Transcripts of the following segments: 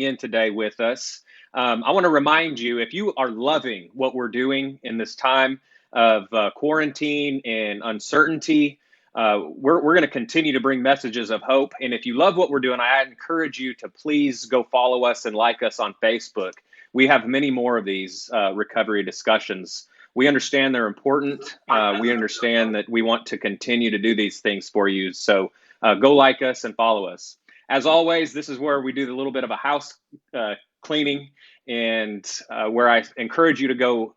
in today with us. I want to remind you, if you are loving what we're doing in this time of quarantine and uncertainty, we're going to continue to bring messages of hope. And if you love what we're doing, I encourage you to please go follow us and like us on Facebook. We have many more of these recovery discussions. We understand they're important. We understand that we want to continue to do these things for you. So go like us and follow us. As always, this is where we do a little bit of a house cleaning, and where I encourage you to go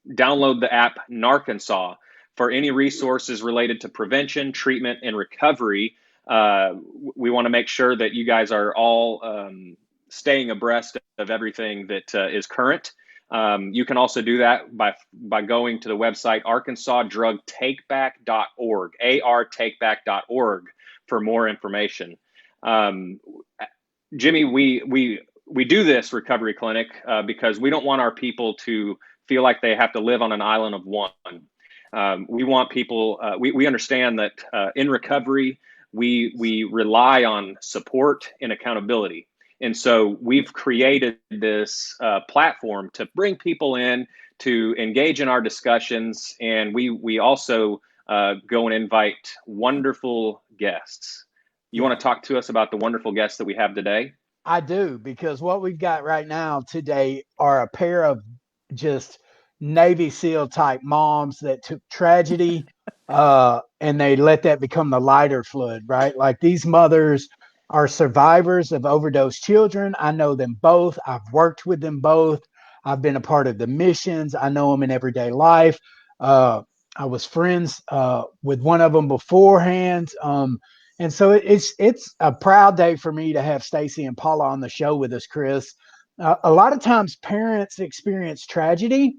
download the app Narcansaw for any resources related to prevention, treatment, and recovery. We want to make sure that you guys are all staying abreast of everything that is current. You can also do that by going to the website arkansasdrugtakeback.org, artakeback.org, for more information. Jimmy, we do this recovery clinic because we don't want our people to feel like they have to live on an island of one. We want people, we understand that in recovery, we rely on support and accountability. And so we've created this platform to bring people in to engage in our discussions. And we also go and invite wonderful guests. You want to talk to us about the wonderful guests that we have today? I do, because what we've got right now today are a pair of just Navy SEAL type moms that took tragedy and they let that become the lighter fluid, right? Like, these mothers are survivors of overdose children. I know them both. I've worked with them both. I've been a part of the missions. I know them in everyday life. I was friends with one of them beforehand. And so it's a proud day for me to have Stacy and Paula on the show with us, Chris. A lot of times parents experience tragedy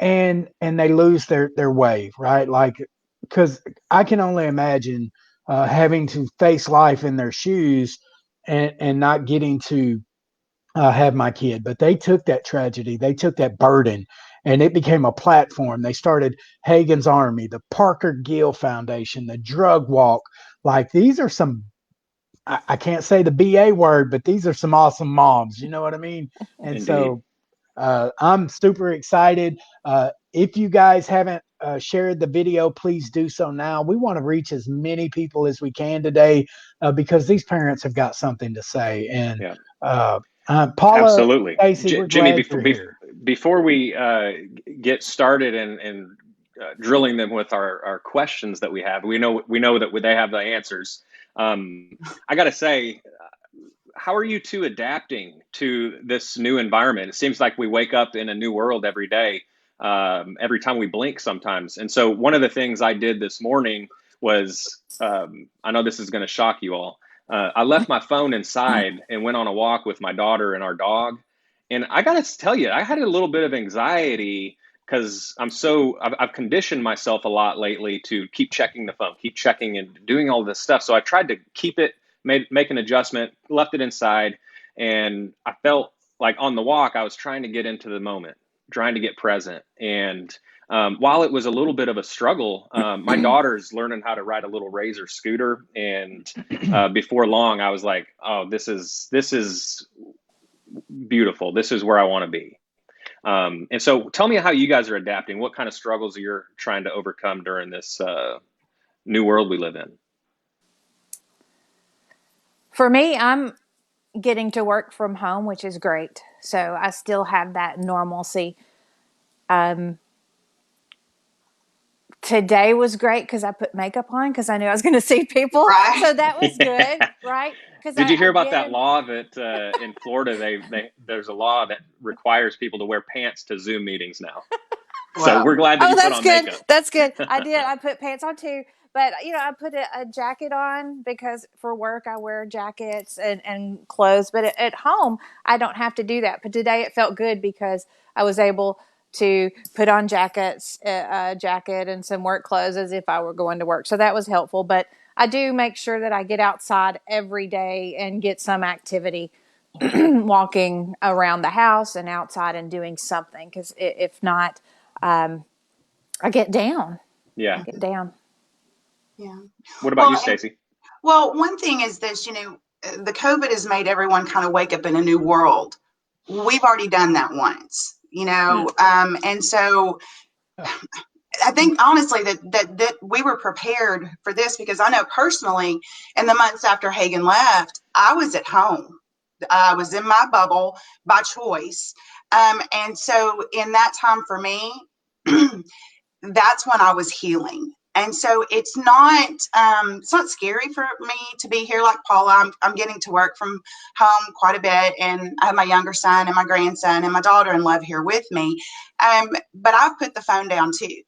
and they lose their way, right? Like, because I can only imagine having to face life in their shoes and not getting to have my kid. But they took that tragedy, they took that burden, and it became a platform. They started Hagen's Army, the Parker Gill Foundation, the Drug Walk. Like, these are some, I can't say the BA word, but these are some awesome moms. You know what I mean? And Indeed. so I'm super excited. If you guys haven't shared the video, please do so now. We want to reach as many people as we can today because these parents have got something to say. And Yeah. uh, Paula, Absolutely. Stacy, we're Jimmy, glad you're here. before we get started and drilling them with our questions that we have, we know that they have the answers. I got to say, how are you two adapting to this new environment? It seems like we wake up in a new world every day, every time we blink sometimes. And so one of the things I did this morning was, I know this is going to shock you all. I left my phone inside and went on a walk with my daughter and our dog. And I got to tell you, I had a little bit of anxiety because I've conditioned myself a lot lately to keep checking the phone, keep checking and doing all this stuff. So I tried to keep it, make an adjustment, left it inside. And I felt like on the walk, I was trying to get into the moment, trying to get present. And while it was a little bit of a struggle, my daughter's learning how to ride a little Razor scooter. And before long, I was like, oh, this is beautiful. This is where I want to be. And so tell me how you guys are adapting. What kind of struggles are you trying to overcome during this new world we live in? For me, I'm getting to work from home, which is great. So I still have that normalcy. Um, Today was great because I put makeup on because I knew I was going to see people. Right. So that was good, right? Because Did you hear I about get that in. law that in Florida there's a law that requires people to wear pants to Zoom meetings now? So Well, we're glad that Oh, you put that's on good. makeup. That's good. I did. I put pants on too. But, I put a jacket on because for work I wear jackets and clothes. But at home, I don't have to do that. But today it felt good because I was able to put on a jacket and some work clothes as if I were going to work. So that was helpful. But I do make sure that I get outside every day and get some activity walking around the house and outside and doing something. Because if not, um, I get down. Yeah. I get down. yeah. What about you, Well, and Stacy? well, one thing is this, the COVID has made everyone kind of wake up in a new world. We've already done that once, and so I think honestly that we were prepared for this, because I know personally in the months after Hagen left, I was at home. I was in my bubble by choice. And so in that time for me, that's when I was healing. And so it's not scary for me to be here like Paula. I'm getting to work from home quite a bit, and I have my younger son and my grandson and my daughter-in-law here with me. But I've put the phone down too.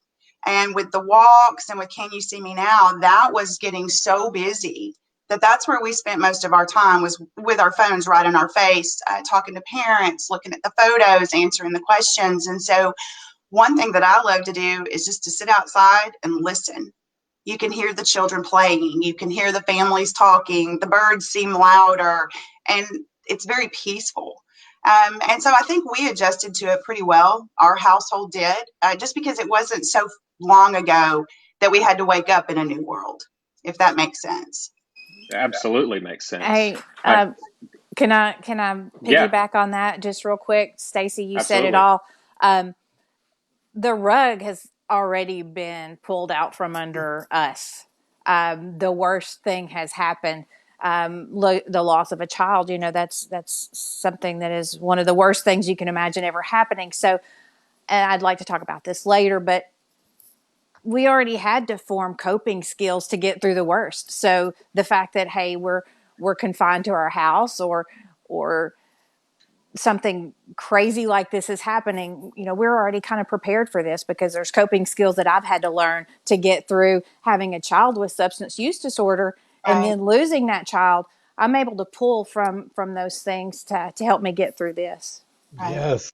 And with the walks and with Can You See Me Now, that was getting so busy that's where we spent most of our time, was with our phones right in our face, talking to parents, looking at the photos, answering the questions. And so one thing that I love to do is just to sit outside and listen. You can hear the children playing, you can hear the families talking, the birds seem louder, and it's very peaceful. And so I think we adjusted to it pretty well. Our household did, just because it wasn't so long ago that we had to wake up in a new world, if that makes sense. Absolutely makes sense. Hey, can I piggyback on that just real quick? Stacy, you said it all. The rug has already been pulled out from under us. The worst thing has happened. The loss of a child, that's something that is one of the worst things you can imagine ever happening. So, and I'd like to talk about this later, but we already had to form coping skills to get through the worst. So the fact that, hey, we're confined to our house, or something crazy like this is happening, we're already kind of prepared for this, because there's coping skills that I've had to learn to get through having a child with substance use disorder, and then losing that child. I'm able to pull from those things to help me get through this. Yes.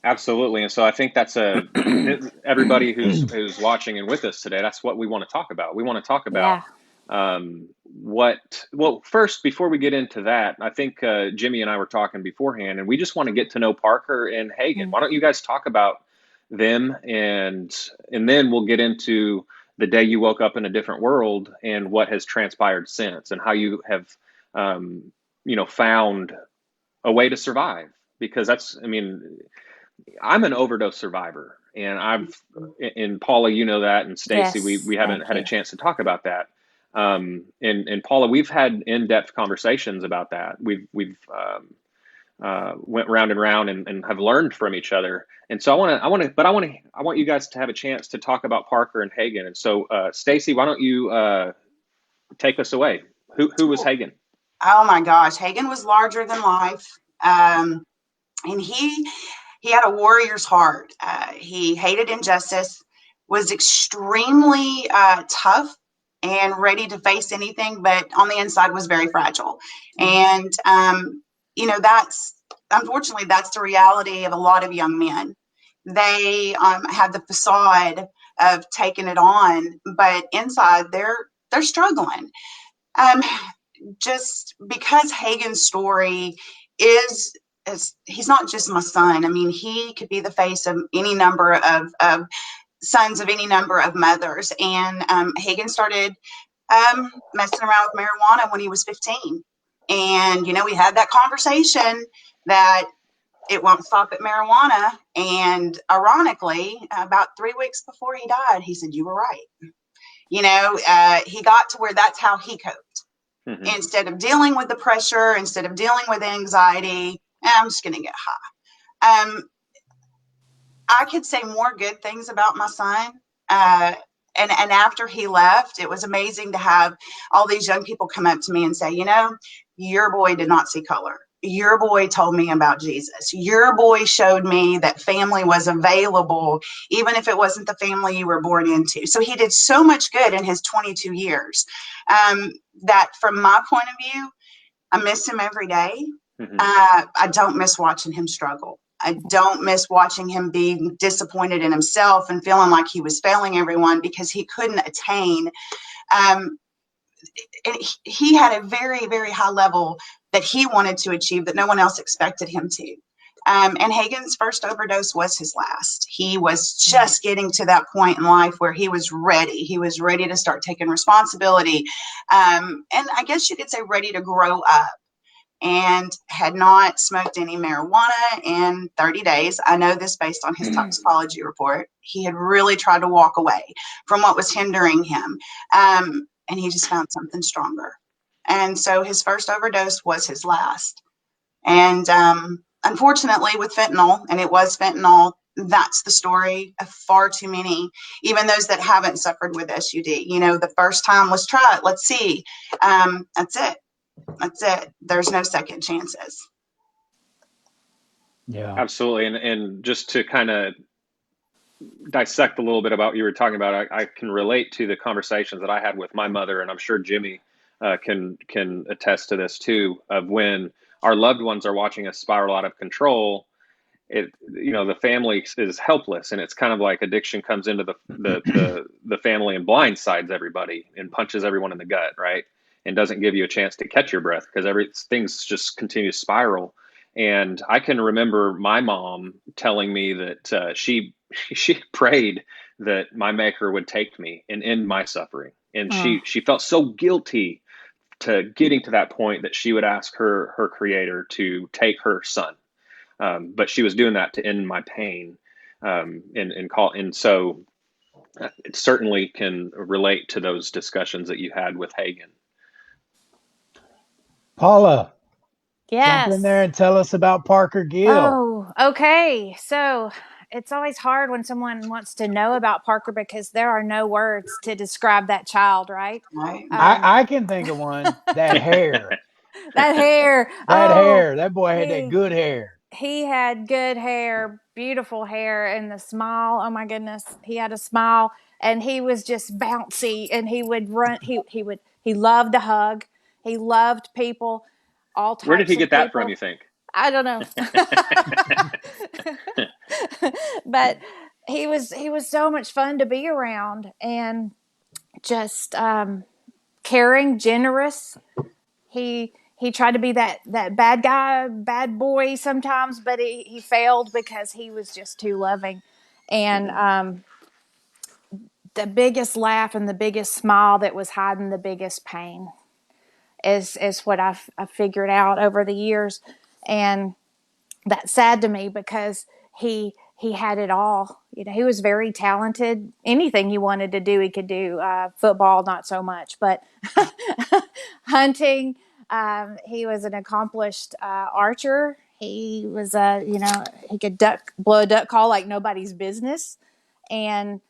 Absolutely. And so I think that's everybody who's watching and with us today, that's what we want to talk about. We want to talk about first, before we get into that, I think Jimmy and I were talking beforehand, and we just want to get to know Parker and Hagen. Mm-hmm. Why don't you guys talk about them, and then we'll get into the day you woke up in a different world and what has transpired since, and how you have, found a way to survive. Because I'm an overdose survivor, and Paula, that, and Stacy, yes, we haven't had a chance to talk about that. And Paula, we've had in-depth conversations about that. We've went round and round and have learned from each other. And so I want you guys to have a chance to talk about Parker and Hagen. And so, Stacy, why don't you take us away? Who was Hagen? Oh my gosh, Hagen was larger than life, and he had a warrior's heart. He hated injustice, was extremely tough and ready to face anything, but on the inside was very fragile. And, unfortunately, that's the reality of a lot of young men. They have the facade of taking it on, but inside they're struggling. Just because Hagen's story is he's not just my son. I mean, he could be the face of any number of sons of any number of mothers. And Hagen started messing around with marijuana when he was 15. And, we had that conversation that it won't stop at marijuana. And ironically, about 3 weeks before he died, he said, "You were right." He got to where that's how he coped. Mm-hmm. Instead of dealing with the pressure, instead of dealing with anxiety, I'm just going to get high. I could say more good things about my son. And after he left, it was amazing to have all these young people come up to me and say, your boy did not see color. Your boy told me about Jesus. Your boy showed me that family was available, even if it wasn't the family you were born into. So he did so much good in his 22 years that from my point of view, I miss him every day. Mm-hmm. I don't miss watching him struggle. I don't miss watching him be disappointed in himself and feeling like he was failing everyone because he couldn't attain. And he had a very, very high level that he wanted to achieve that no one else expected him to. And Hagen's first overdose was his last. He was just getting to that point in life where he was ready. He was ready to start taking responsibility. And I guess you could say ready to grow up, and had not smoked any marijuana in 30 days. I know this based on his toxicology report. He had really tried to walk away from what was hindering him. And he just found something stronger. And so his first overdose was his last. And unfortunately, with fentanyl, and it was fentanyl, that's the story of far too many, even those that haven't suffered with SUD. You know, the first time, let's try it, let's see. That's it. That's it. There's no second chances. Yeah. Absolutely. And just to kind of dissect a little bit about what you were talking about, I can relate to the conversations that I had with my mother, and I'm sure Jimmy can attest to this too, of when our loved ones are watching us spiral out of control. The family is helpless, and it's kind of like addiction comes into the family and blindsides everybody and punches everyone in the gut, right? And doesn't give you a chance to catch your breath because things just continue to spiral. And I can remember my mom telling me that she prayed that my maker would take me and end my suffering. And she felt so guilty to getting to that point that she would ask her creator to take her son. But she was doing that to end my pain, and so it certainly can relate to those discussions that you had with Hagen. Paula, jump in there Yes. and tell us about Parker Gill. Oh, okay. So it's always hard when someone wants to know about Parker because there are no words to describe that child, right? Right. I can think of one. That hair. That hair. That Oh, hair. That boy had that he good hair. he had good hair, beautiful hair, and the smile. Oh my goodness, he had a smile, and he was just bouncy, and he would run. He loved to hug. He loved people, all Where did types he of get that from, people. you think? I don't know. But he was so much fun to be around, and just caring, generous. He tried to be that bad guy, bad boy sometimes, but he failed because he was just too loving. And the biggest laugh and the biggest smile that was hiding the biggest pain is what I've figured out over the years. And that's sad to me because he had it all. You know, he was very talented. Anything he wanted to do, he could do. Football, not so much, but hunting. He was an accomplished archer. He was he could blow a duck call like nobody's business, and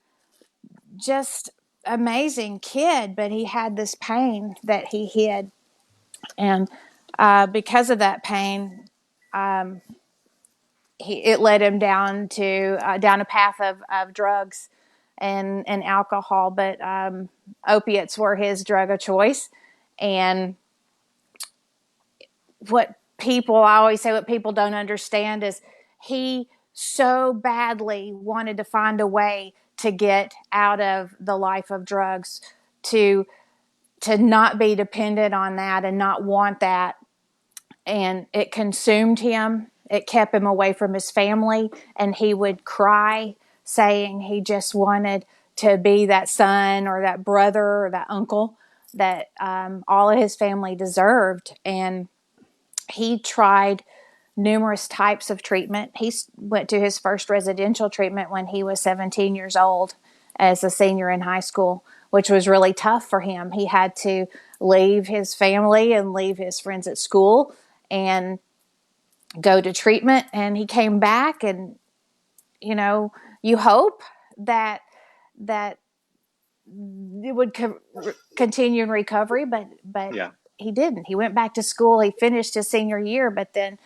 just amazing kid. But he had this pain that he hid, and because of that pain, it led him down a path of drugs and alcohol, but opiates were his drug of choice. And I always say, what people don't understand is he so badly wanted to find a way to get out of the life of drugs, to not be dependent on that and not want that, and it consumed him. It kept him away from his family, and he would cry, saying he just wanted to be that son or that brother or that uncle that all of his family deserved. And he tried numerous types of treatment. He went to his first residential treatment when he was 17 years old as a senior in high school, which was really tough for him. He had to leave his family and leave his friends at school and go to treatment. And he came back, and you hope that it would continue in recovery, but Yeah. he didn't. He went back to school. He finished his senior year, but then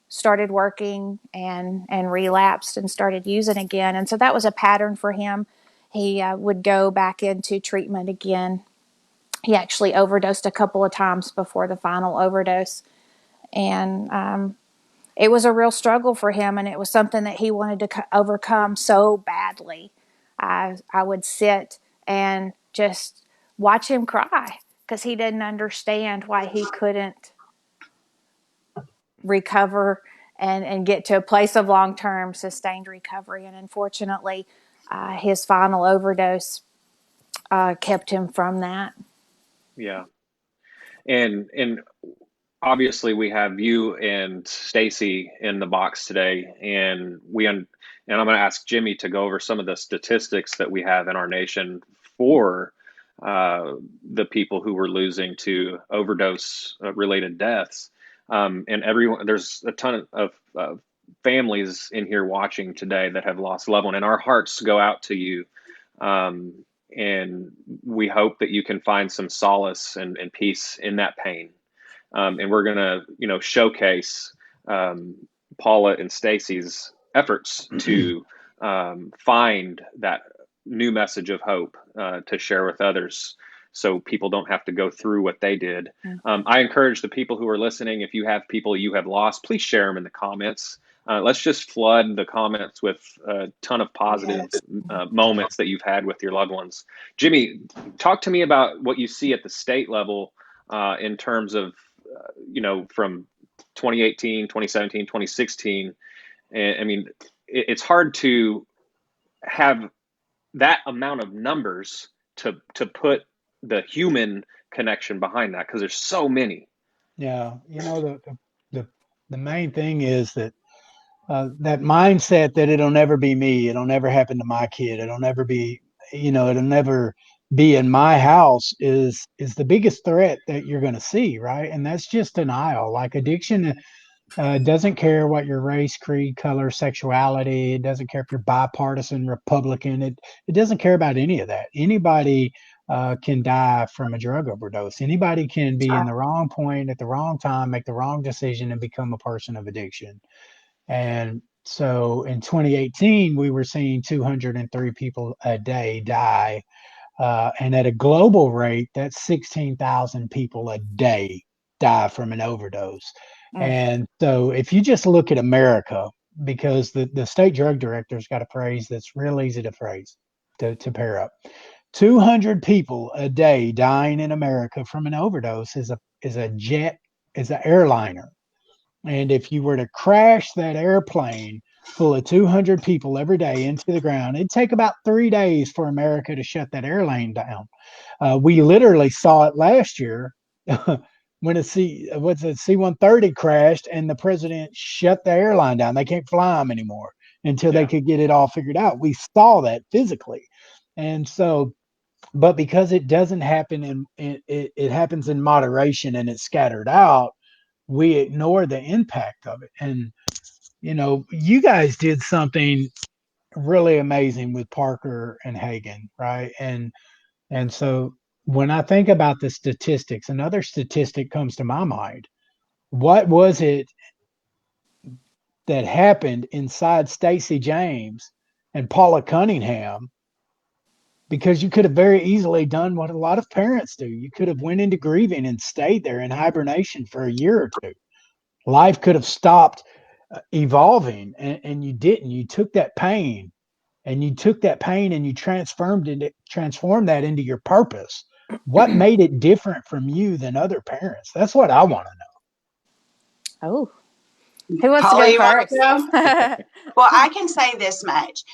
started working and relapsed and started using again. And so that was a pattern for him. He would go back into treatment again. He actually overdosed a couple of times before the final overdose. And it was a real struggle for him, and it was something that he wanted to overcome so badly. I would sit and just watch him cry because he didn't understand why he couldn't recover and get to a place of long-term sustained recovery. And unfortunately, his final overdose kept him from that. Yeah. And obviously we have you and Stacy in the box today, and and I'm going to ask Jimmy to go over some of the statistics that we have in our nation for the people who were losing to overdose related deaths. And everyone, there's a ton of families in here watching today that have lost a loved one, and our hearts go out to you. And we hope that you can find some solace and peace in that pain. And we're going to, showcase Paula and Stacy's efforts to find that new message of hope to share with others, so people don't have to go through what they did. I encourage the people who are listening, if you have people you have lost, please share them in the comments. Let's just flood the comments with a ton of positive moments that you've had with your loved ones. Jimmy, talk to me about what you see at the state level in terms of, from 2018, 2017, 2016. And I mean, it's hard to have that amount of numbers to put the human connection behind that, because there's so many. Yeah, the main thing is that that mindset that it'll never be me, it'll never happen to my kid, it'll never be, it'll never be in my house is the biggest threat that you're going to see, right? And that's just denial. Like addiction doesn't care what your race, creed, color, sexuality. It doesn't care if you're bipartisan, Republican. It doesn't care about any of that. Anybody can die from a drug overdose. Anybody can be in the wrong point at the wrong time, make the wrong decision, and become a person of addiction. And so in 2018, we were seeing 203 people a day die. And at a global rate, that's 16,000 people a day die from an overdose. And so if you just look at America, because the state drug director's got a phrase that's real easy to phrase to pair up. 200 people a day dying in America from an overdose is an airliner. And if you were to crash that airplane full of 200 people every day into the ground, it'd take about 3 days for America to shut that airline down. We literally saw it last year when a C-130 crashed and the president shut the airline down. They can't fly them anymore until they could get it all figured out. We saw that physically. And so, but because it doesn't happen it happens in moderation and it's scattered out, we ignore the impact of it. And you guys did something really amazing with Parker and Hagen, right? And so when I think about the statistics, another statistic comes to my mind. What was it that happened inside Stacey James and Paula Cunningham? Because you could have very easily done what a lot of parents do. You could have went into grieving and stayed there in hibernation for a year or two. Life could have stopped evolving, and you didn't. You took that pain and you transformed that into your purpose. What made it different from you than other parents? That's what I want to know. Oh, who wants Paula, to you go want to first? go? Well, I can say this much.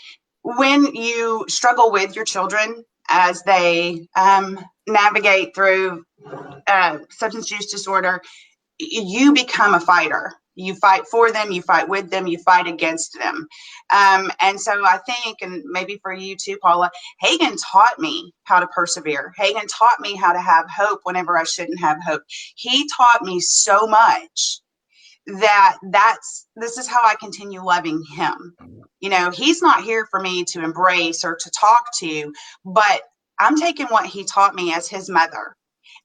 When you struggle with your children as they navigate through substance use disorder, you become a fighter. You fight for them, you fight with them, you fight against them. And so I think, and maybe for you too, Paula, Hagen taught me how to persevere. Hagen taught me how to have hope whenever I shouldn't have hope. He taught me so much that this is how I continue loving him. He's not here for me to embrace or to talk to, but I'm taking what he taught me as his mother,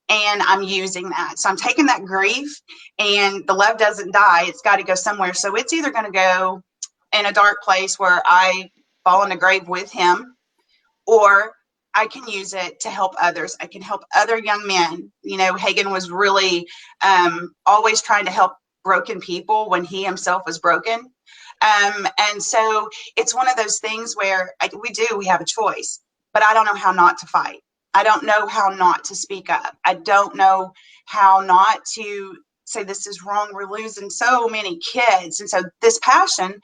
and I'm using that. So I'm taking that grief, and the love doesn't die. It's got to go somewhere. So it's either going to go in a dark place where I fall in a grave with him, or I can use it to help others. I can help other young men. Hagen was really always trying to help broken people when he himself was broken. And so it's one of those things where we have a choice, but I don't know how not to fight. I don't know how not to speak up. I don't know how not to say this is wrong. We're losing so many kids. And so this passion,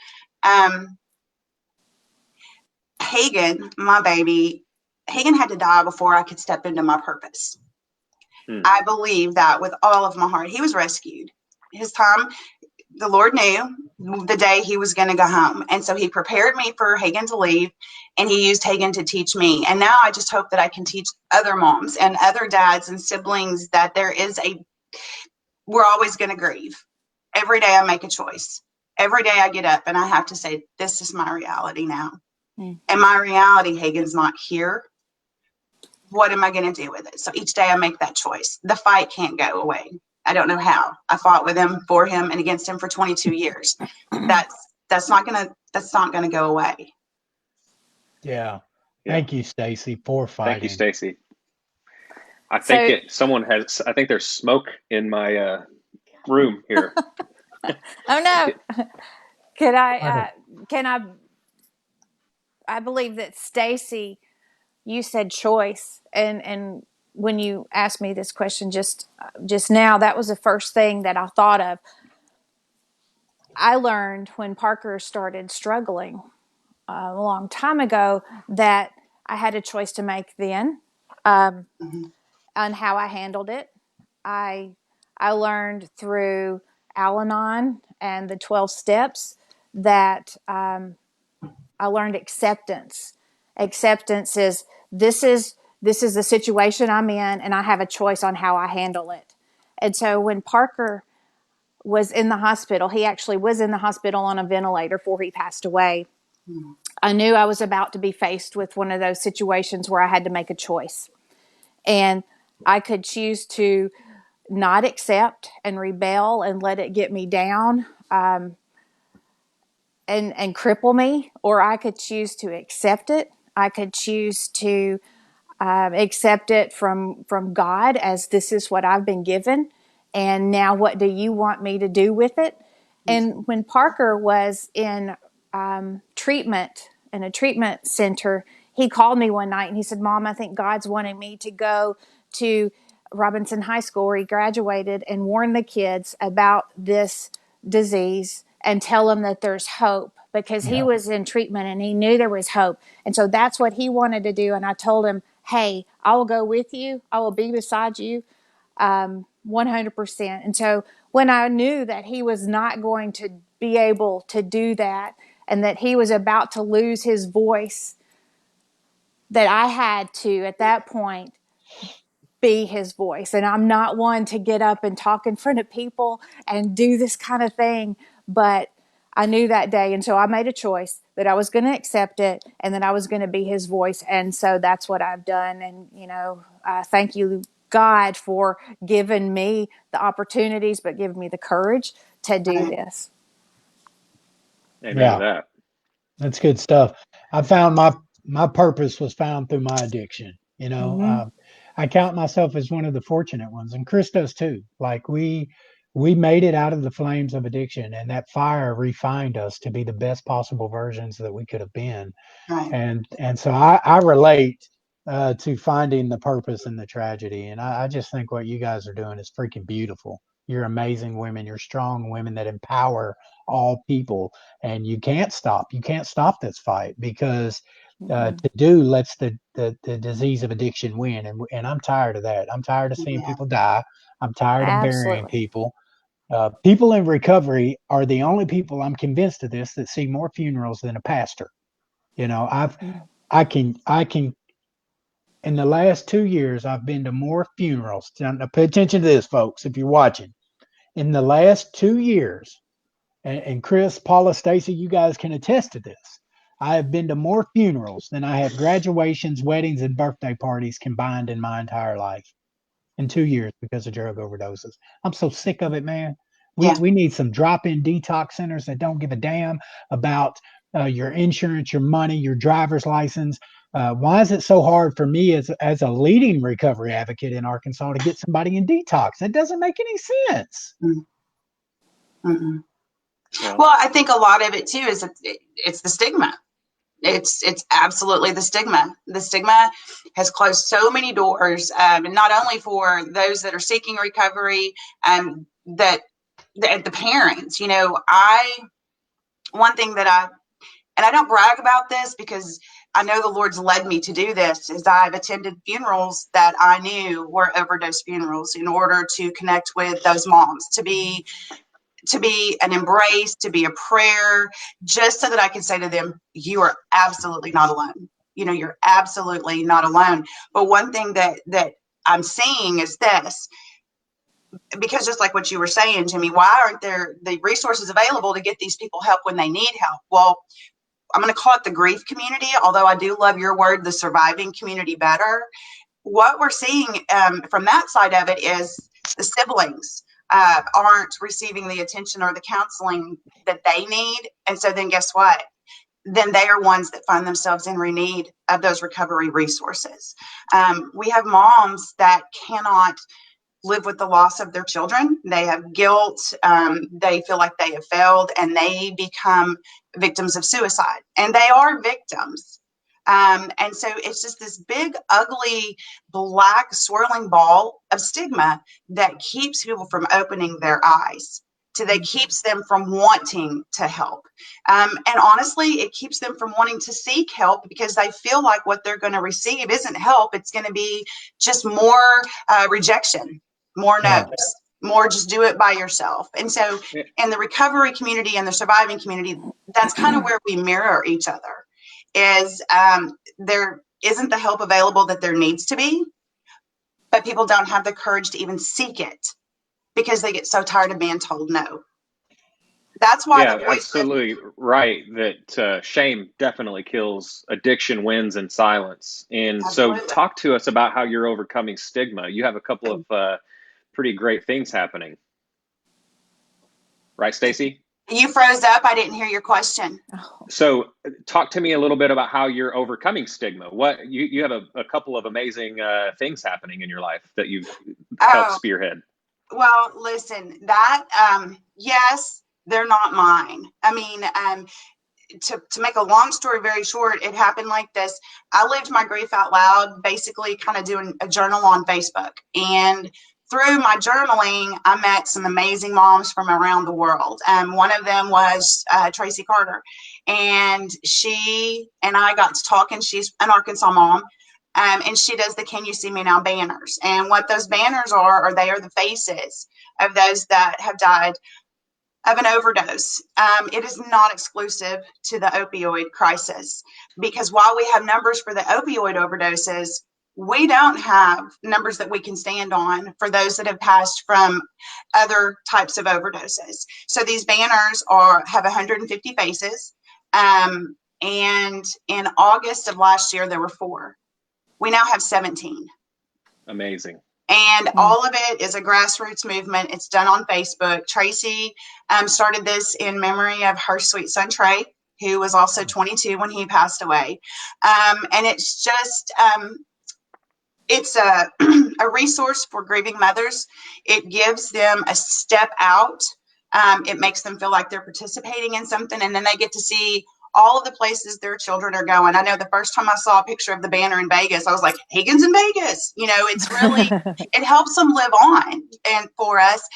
Hagen, my baby, Hagen had to die before I could step into my purpose. I believe that with all of my heart. He was rescued. His time, the Lord knew the day he was going to go home. And so he prepared me for Hagen to leave, and he used Hagen to teach me. And now I just hope that I can teach other moms and other dads and siblings that we're always going to grieve. Every day I make a choice. Every day I get up and I have to say, this is my reality now. And my reality, Hagen's not here. What am I going to do with it? So each day I make that choice. The fight can't go away. I don't know how. I fought with him, for him, and against him for 22 years. That's not gonna go away. Yeah. Thank you, Stacy, for fighting. Thank you, Stacy. I think there's smoke in my room here. Oh no. I believe that Stacy, you said choice, and when you asked me this question just now, that was the first thing that I thought of. I learned when Parker started struggling a long time ago that I had a choice to make then, on how I handled it. I learned through Al-Anon and the 12 steps that I learned acceptance. Acceptance is this is the situation I'm in, and I have a choice on how I handle it. And so when Parker was in the hospital, he actually was in the hospital on a ventilator before he passed away. I knew I was about to be faced with one of those situations where I had to make a choice. And I could choose to not accept and rebel and let it get me down, and cripple me, or I could choose to accept it. I could choose to accept it from God as this is what I've been given, and now what do you want me to do with it? And when Parker was in treatment in a treatment center, he called me one night and he said, "Mom, I think God's wanting me to go to Robinson High School where he graduated and warn the kids about this disease and tell them that there's hope," because he was in treatment and he knew there was hope. And so that's what he wanted to do. And I told him, "Hey, I will go with you. I will be beside you 100%. And so when I knew that he was not going to be able to do that and that he was about to lose his voice, that I had to, at that point, be his voice. And I'm not one to get up and talk in front of people and do this kind of thing, but I knew that day. And so I made a choice that I was going to accept it and that I was going to be his voice. And so that's what I've done. And, thank you, God, for giving me the opportunities, but giving me the courage to do this. Amen to that. That's good stuff. I found my purpose was found through my addiction. I count myself as one of the fortunate ones, and Chris does too. Like we made it out of the flames of addiction, and that fire refined us to be the best possible versions that we could have been. Right. And so I relate to finding the purpose in the tragedy, and I just think what you guys are doing is freaking beautiful. You're amazing women. You're strong women that empower all people, and you can't stop. You can't stop this fight because to do lets the disease of addiction win, and I'm tired of that. I'm tired of seeing people die. I'm tired of burying people. People in recovery are the only people, I'm convinced of this, that see more funerals than a pastor. I can in the last 2 years I've been to more funerals. Now pay attention to this, folks, if you're watching. In the last 2 years, and Chris, Paula, Stacy, you guys can attest to this. I have been to more funerals than I have graduations, weddings, and birthday parties combined in my entire life in 2 years because of drug overdoses. I'm so sick of it, man. We need some drop-in detox centers that don't give a damn about your insurance, your money, your driver's license. Why is it so hard for me as a leading recovery advocate in Arkansas to get somebody in detox? That doesn't make any sense. Well, I think a lot of it too is it's the stigma. It's absolutely the stigma. The stigma has closed so many doors, and not only for those that are seeking recovery, that the parents, one thing that and I don't brag about this because I know the Lord's led me to do this, is I've attended funerals that I knew were overdose funerals in order to connect with those moms, to be an embrace, to be a prayer, just so that I can say to them, you are absolutely not alone. You're absolutely not alone. But one thing that I'm seeing is this, because just like what you were saying, Jimmy, why aren't there the resources available to get these people help when they need help? Well, I'm going to call it the grief community, although I do love your word, the surviving community, better. What we're seeing from that side of it is the siblings aren't receiving the attention or the counseling that they need. And so then guess what? Then they are ones that find themselves in need of those recovery resources. We have moms that cannot live with the loss of their children. They have guilt. They feel like they have failed, and they become victims of suicide. And they are victims. And so it's just this big, ugly, black, swirling ball of stigma that keeps people from opening their eyes, that keeps them from wanting to help. And honestly, it keeps them from wanting to seek help because they feel like what they're going to receive isn't help. It's going to be just more rejection, more no's, more just do it by yourself. And so in the recovery community and the surviving community, that's kind of where we mirror each other, is there isn't the help available that there needs to be, but people don't have the courage to even seek it because they get so tired of being told no. That's why the voice absolutely right. That shame definitely kills. Addiction wins in silence. And Absolutely. So talk to us about how you're overcoming stigma. You have a couple of pretty great things happening. Right, Stacy? You froze up. I didn't hear your question. So talk to me a little bit about how you're overcoming stigma. What you have a couple of amazing things happening in your life that you've helped spearhead. Well, listen, that, yes, they're not mine. I mean, to make a long story very short, it happened like this. I lived my grief out loud, basically kind of doing a journal on Facebook. And through my journaling, I met some amazing moms from around the world. One of them was Tracy Carter. And she and I got to talking. She's an Arkansas mom. And she does the Can You See Me Now banners. And what those banners are they are the faces of those that have died of an overdose. It is not exclusive to the opioid crisis, because while we have numbers for the opioid overdoses, we don't have numbers that we can stand on for those that have passed from other types of overdoses. So these banners have 150 faces. And in August of last year, there were 4. We now have 17. Amazing. And all of it is a grassroots movement. It's done on Facebook. Tracy started this in memory of her sweet son, Trey, who was also 22 when he passed away. And it's just, it's a resource for grieving mothers. It gives them a step out. It makes them feel like they're participating in something, and then they get to see all of the places their children are going. I know the first time I saw a picture of the banner in Vegas, I was like, Hagen's in Vegas. It's really, it helps them live on. And for us,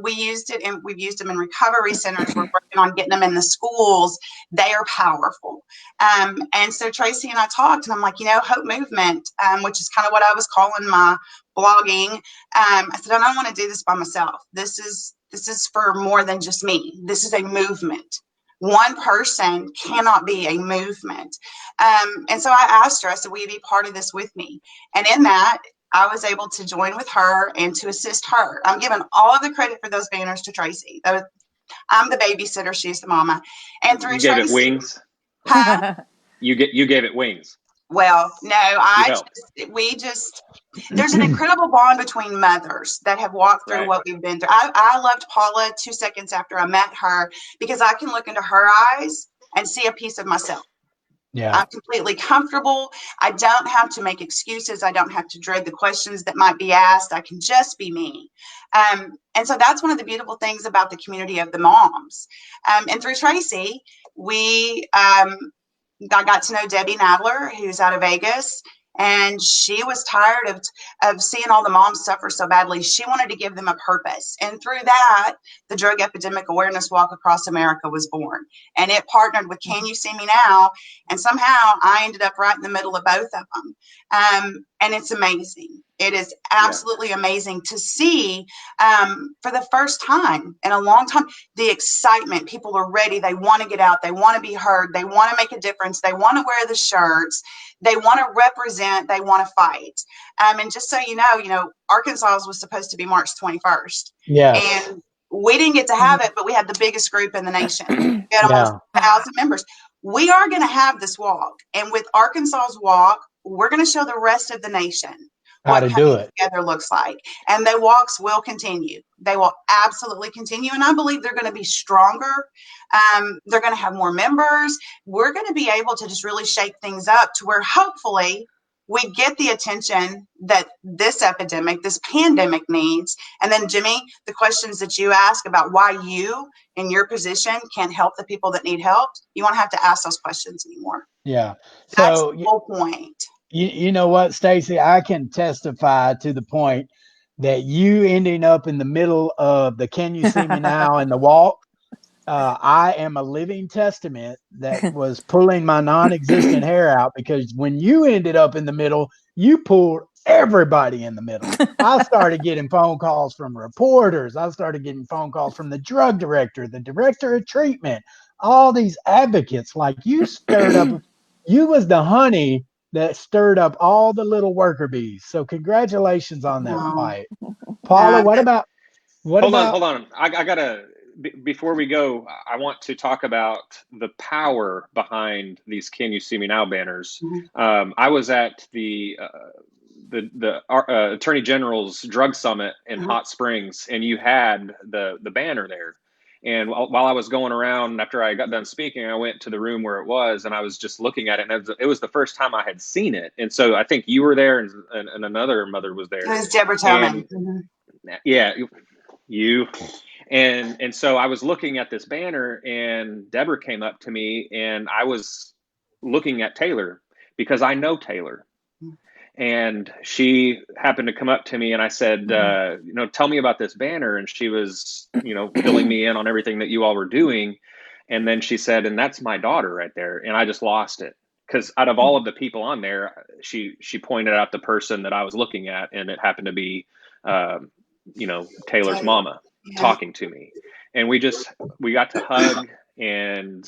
we used it, and we've used them in recovery centers. We're working on getting them in the schools. They are powerful. And so Tracy and I talked, and I'm like, Hope Movement, which is kind of what I was calling my blogging. I said, I don't want to do this by myself. This is for more than just me. This is a movement. One person cannot be a movement. And so I asked her, I said, will you be part of this with me? And in that, I was able to join with her and to assist her. I'm giving all of the credit for those banners to Tracy. I'm the babysitter. She's the mama. And through you gave Tracy, it wings. Huh? You gave it wings. Well, no, there's an incredible bond between mothers that have walked through what we've been through. I loved Paula 2 seconds after I met her, because I can look into her eyes and see a piece of myself. Yeah. I'm completely comfortable. I don't have to make excuses. I don't have to dread the questions that might be asked. I can just be me. And so that's one of the beautiful things about the community of the moms. And through Tracy, I got to know Debbie Nadler, who's out of Vegas. And she was tired of seeing all the moms suffer so badly. She wanted to give them a purpose. And through that, the Drug Epidemic Awareness Walk Across America was born. And it partnered with Can You See Me Now? And somehow I ended up right in the middle of both of them. And it's amazing. It is absolutely amazing to see for the first time in a long time, the excitement. People are ready. They want to get out. They want to be heard. They want to make a difference. They want to wear the shirts. They want to represent. They want to fight. And just so you know, Arkansas was supposed to be March 21st. Yes. And we didn't get to have it, but we had the biggest group in the nation. We had almost 1,000 members. We are going to have this walk. And with Arkansas's walk, we're going to show the rest of the nation How to do it together looks like. And the walks will continue. They will absolutely continue. And I believe they're going to be stronger. They're going to have more members. We're going to be able to just really shake things up to where hopefully we get the attention that this epidemic, this pandemic needs. And then, Jimmy, the questions that you ask about why you in your position can't help the people that need help, you won't have to ask those questions anymore. Yeah. That's So the whole point. you know what, Stacy, I can testify to the point that you ending up in the middle of the Can You See Me Now and the walk. I am a living testament that was pulling my non-existent hair out, because when you ended up in the middle, you pulled everybody in the middle. I started getting phone calls from reporters. I started getting phone calls from the drug director, the director of treatment, all these advocates. Like, you stirred up, you was the honey that stirred up all the little worker bees. So congratulations on that fight. Paula, what about Hold on. I gotta, before we go, I want to talk about the power behind these Can You See Me Now banners. I was at the Attorney General's Drug Summit in Hot Springs, and you had the banner there. And while I was going around after I got done speaking, I went to the room where it was, and I was just looking at it, and it was the first time I had seen it. And so I think you were there, and another mother was there. It was Deborah Tillman. Yeah, you. And so I was looking at this banner, and Deborah came up to me, and I was looking at Taylor because I know Taylor. And she happened to come up to me, and I said, tell me about this banner. And she was, filling me in on everything that you all were doing. And then she said, and that's my daughter right there. And I just lost it, because out of all of the people on there, she pointed out the person that I was looking at, and it happened to be, Taylor's mama talking to me. And we got to hug and,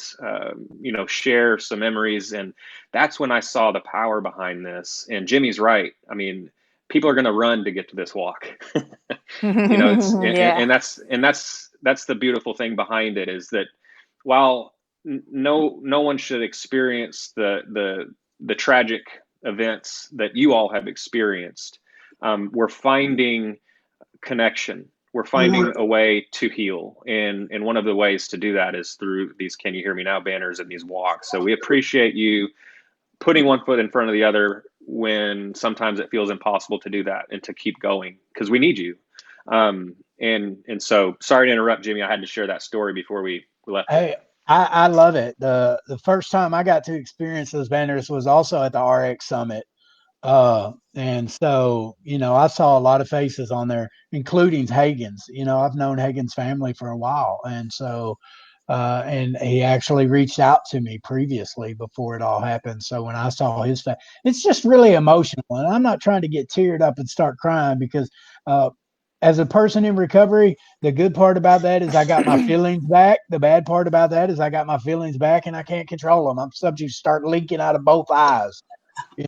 share some memories. And that's when I saw the power behind this. And Jimmy's right. I mean, people are going to run to get to this walk. And that's the beautiful thing behind it, is that while no one should experience the tragic events that you all have experienced, we're finding connection. We're finding a way to heal. And one of the ways to do that is through these Can You Hear Me Now banners and these walks. So we appreciate you putting one foot in front of the other when sometimes it feels impossible to do that, and to keep going, because we need you. And so sorry to interrupt, Jimmy. I had to share that story before we left. Hey, I love it. The first time I got to experience those banners was also at the RX Summit. And so, I saw a lot of faces on there, including Hagen's. I've known Hagen's family for a while. And so, and he actually reached out to me previously before it all happened. So when I saw his face, it's just really emotional. And I'm not trying to get teared up and start crying, because, as a person in recovery, the good part about that is I got my feelings back. The bad part about that is I got my feelings back and I can't control them. I'm subject to start leaking out of both eyes.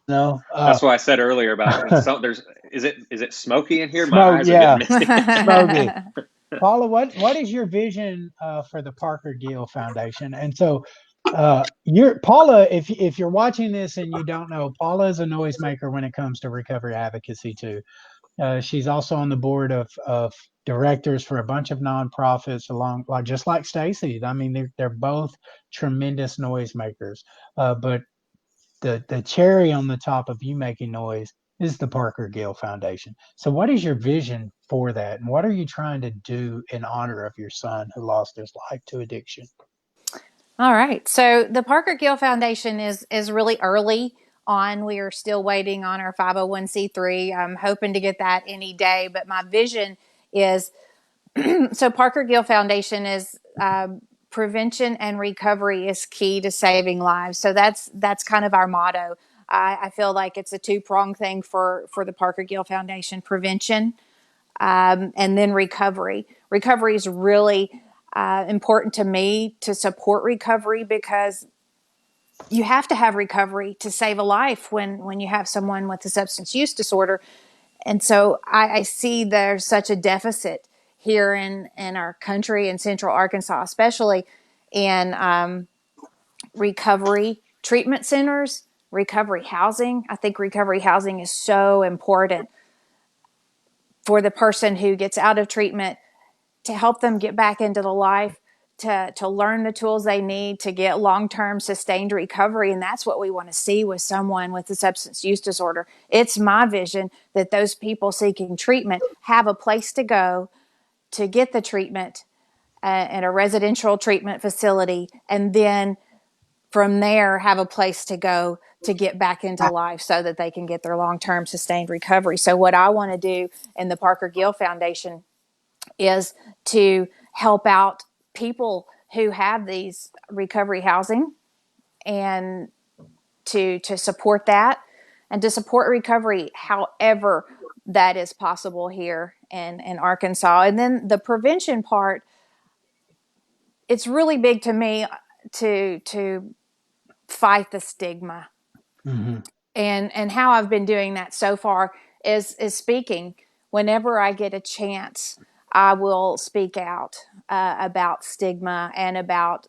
That's why I said earlier about is it smoky in here? Smoke, My eyes are getting misty. Smoky. Paula, what is your vision for the Parker Gill Foundation? And so, you're Paula. If you're watching this and you don't know, Paula is a noisemaker when it comes to recovery advocacy too. She's also on the board of directors for a bunch of nonprofits, just like Stacy. I mean, they're both tremendous noisemakers. But the cherry on the top of you making noise is the Parker Gill Foundation. So what is your vision for that? And what are you trying to do in honor of your son who lost his life to addiction? All right. So the Parker Gill Foundation is really early on. We are still waiting on our 501c3. I'm hoping to get that any day. But my vision is so Parker Gill Foundation is prevention and recovery is key to saving lives. So that's kind of our motto. I feel like it's a two-pronged thing for the Parker Gill Foundation: prevention and then recovery. Recovery is really important to me to support recovery, because you have to have recovery to save a life when you have someone with a substance use disorder. And so I see there's such a deficit here in our country, in Central Arkansas, especially in recovery treatment centers, recovery housing. I think recovery housing is so important for the person who gets out of treatment, to help them get back into the life, to learn the tools they need to get long-term sustained recovery. And that's what we want to see with someone with a substance use disorder. It's my vision that those people seeking treatment have a place to go to get the treatment in a residential treatment facility, and then from there have a place to go to get back into life so that they can get their long-term sustained recovery. So what I want to do in the Parker Gill Foundation is to help out people who have these recovery housing, and to support that, and to support recovery however that is possible here in Arkansas. And then the prevention part, it's really big to me to fight the stigma. Mm-hmm. And how I've been doing that so far is speaking. Whenever I get a chance, I will speak out about stigma and about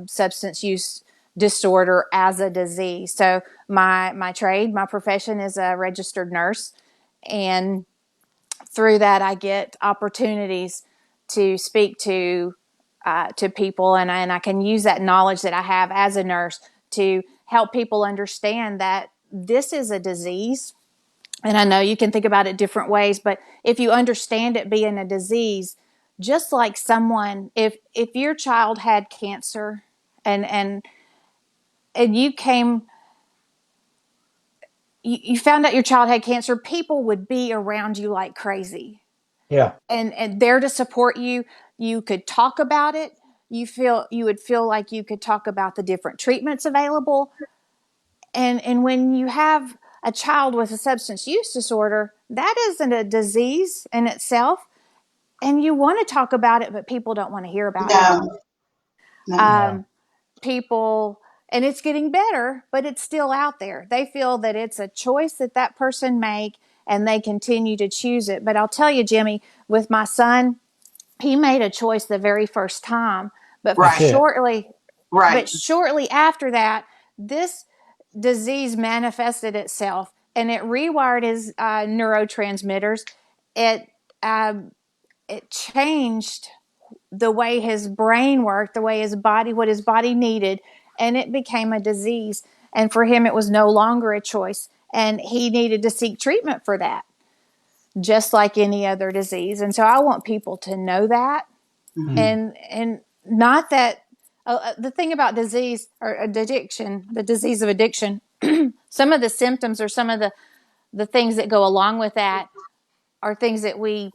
substance use disorder as a disease. So my trade, my profession is a registered nurse, and through that I get opportunities to speak to people, and I can use that knowledge that I have as a nurse to help people understand that this is a disease. And I know you can think about it different ways, but if you understand it being a disease, just like someone, if your child had cancer, and you came, you found out your child had cancer, people would be around you like crazy. Yeah. And there to support you. You could talk about it. You would feel like you could talk about the different treatments available. And when you have a child with a substance use disorder, that isn't a disease in itself, and you want to talk about it, but people don't want to hear about it. No, no. People, and it's getting better, but it's still out there. They feel that it's a choice that person make, and they continue to choose it. But I'll tell you, Jimmy, with my son, he made a choice the very first time, but Right. Right. shortly after that, this disease manifested itself, and it rewired his neurotransmitters. It it changed the way his brain worked, the way what his body needed, and it became a disease. And for him, it was no longer a choice, and he needed to seek treatment for that, just like any other disease. And so I want people to know that, and not that the thing about disease or addiction, the disease of addiction, some of the symptoms or some of the things that go along with that are things that we,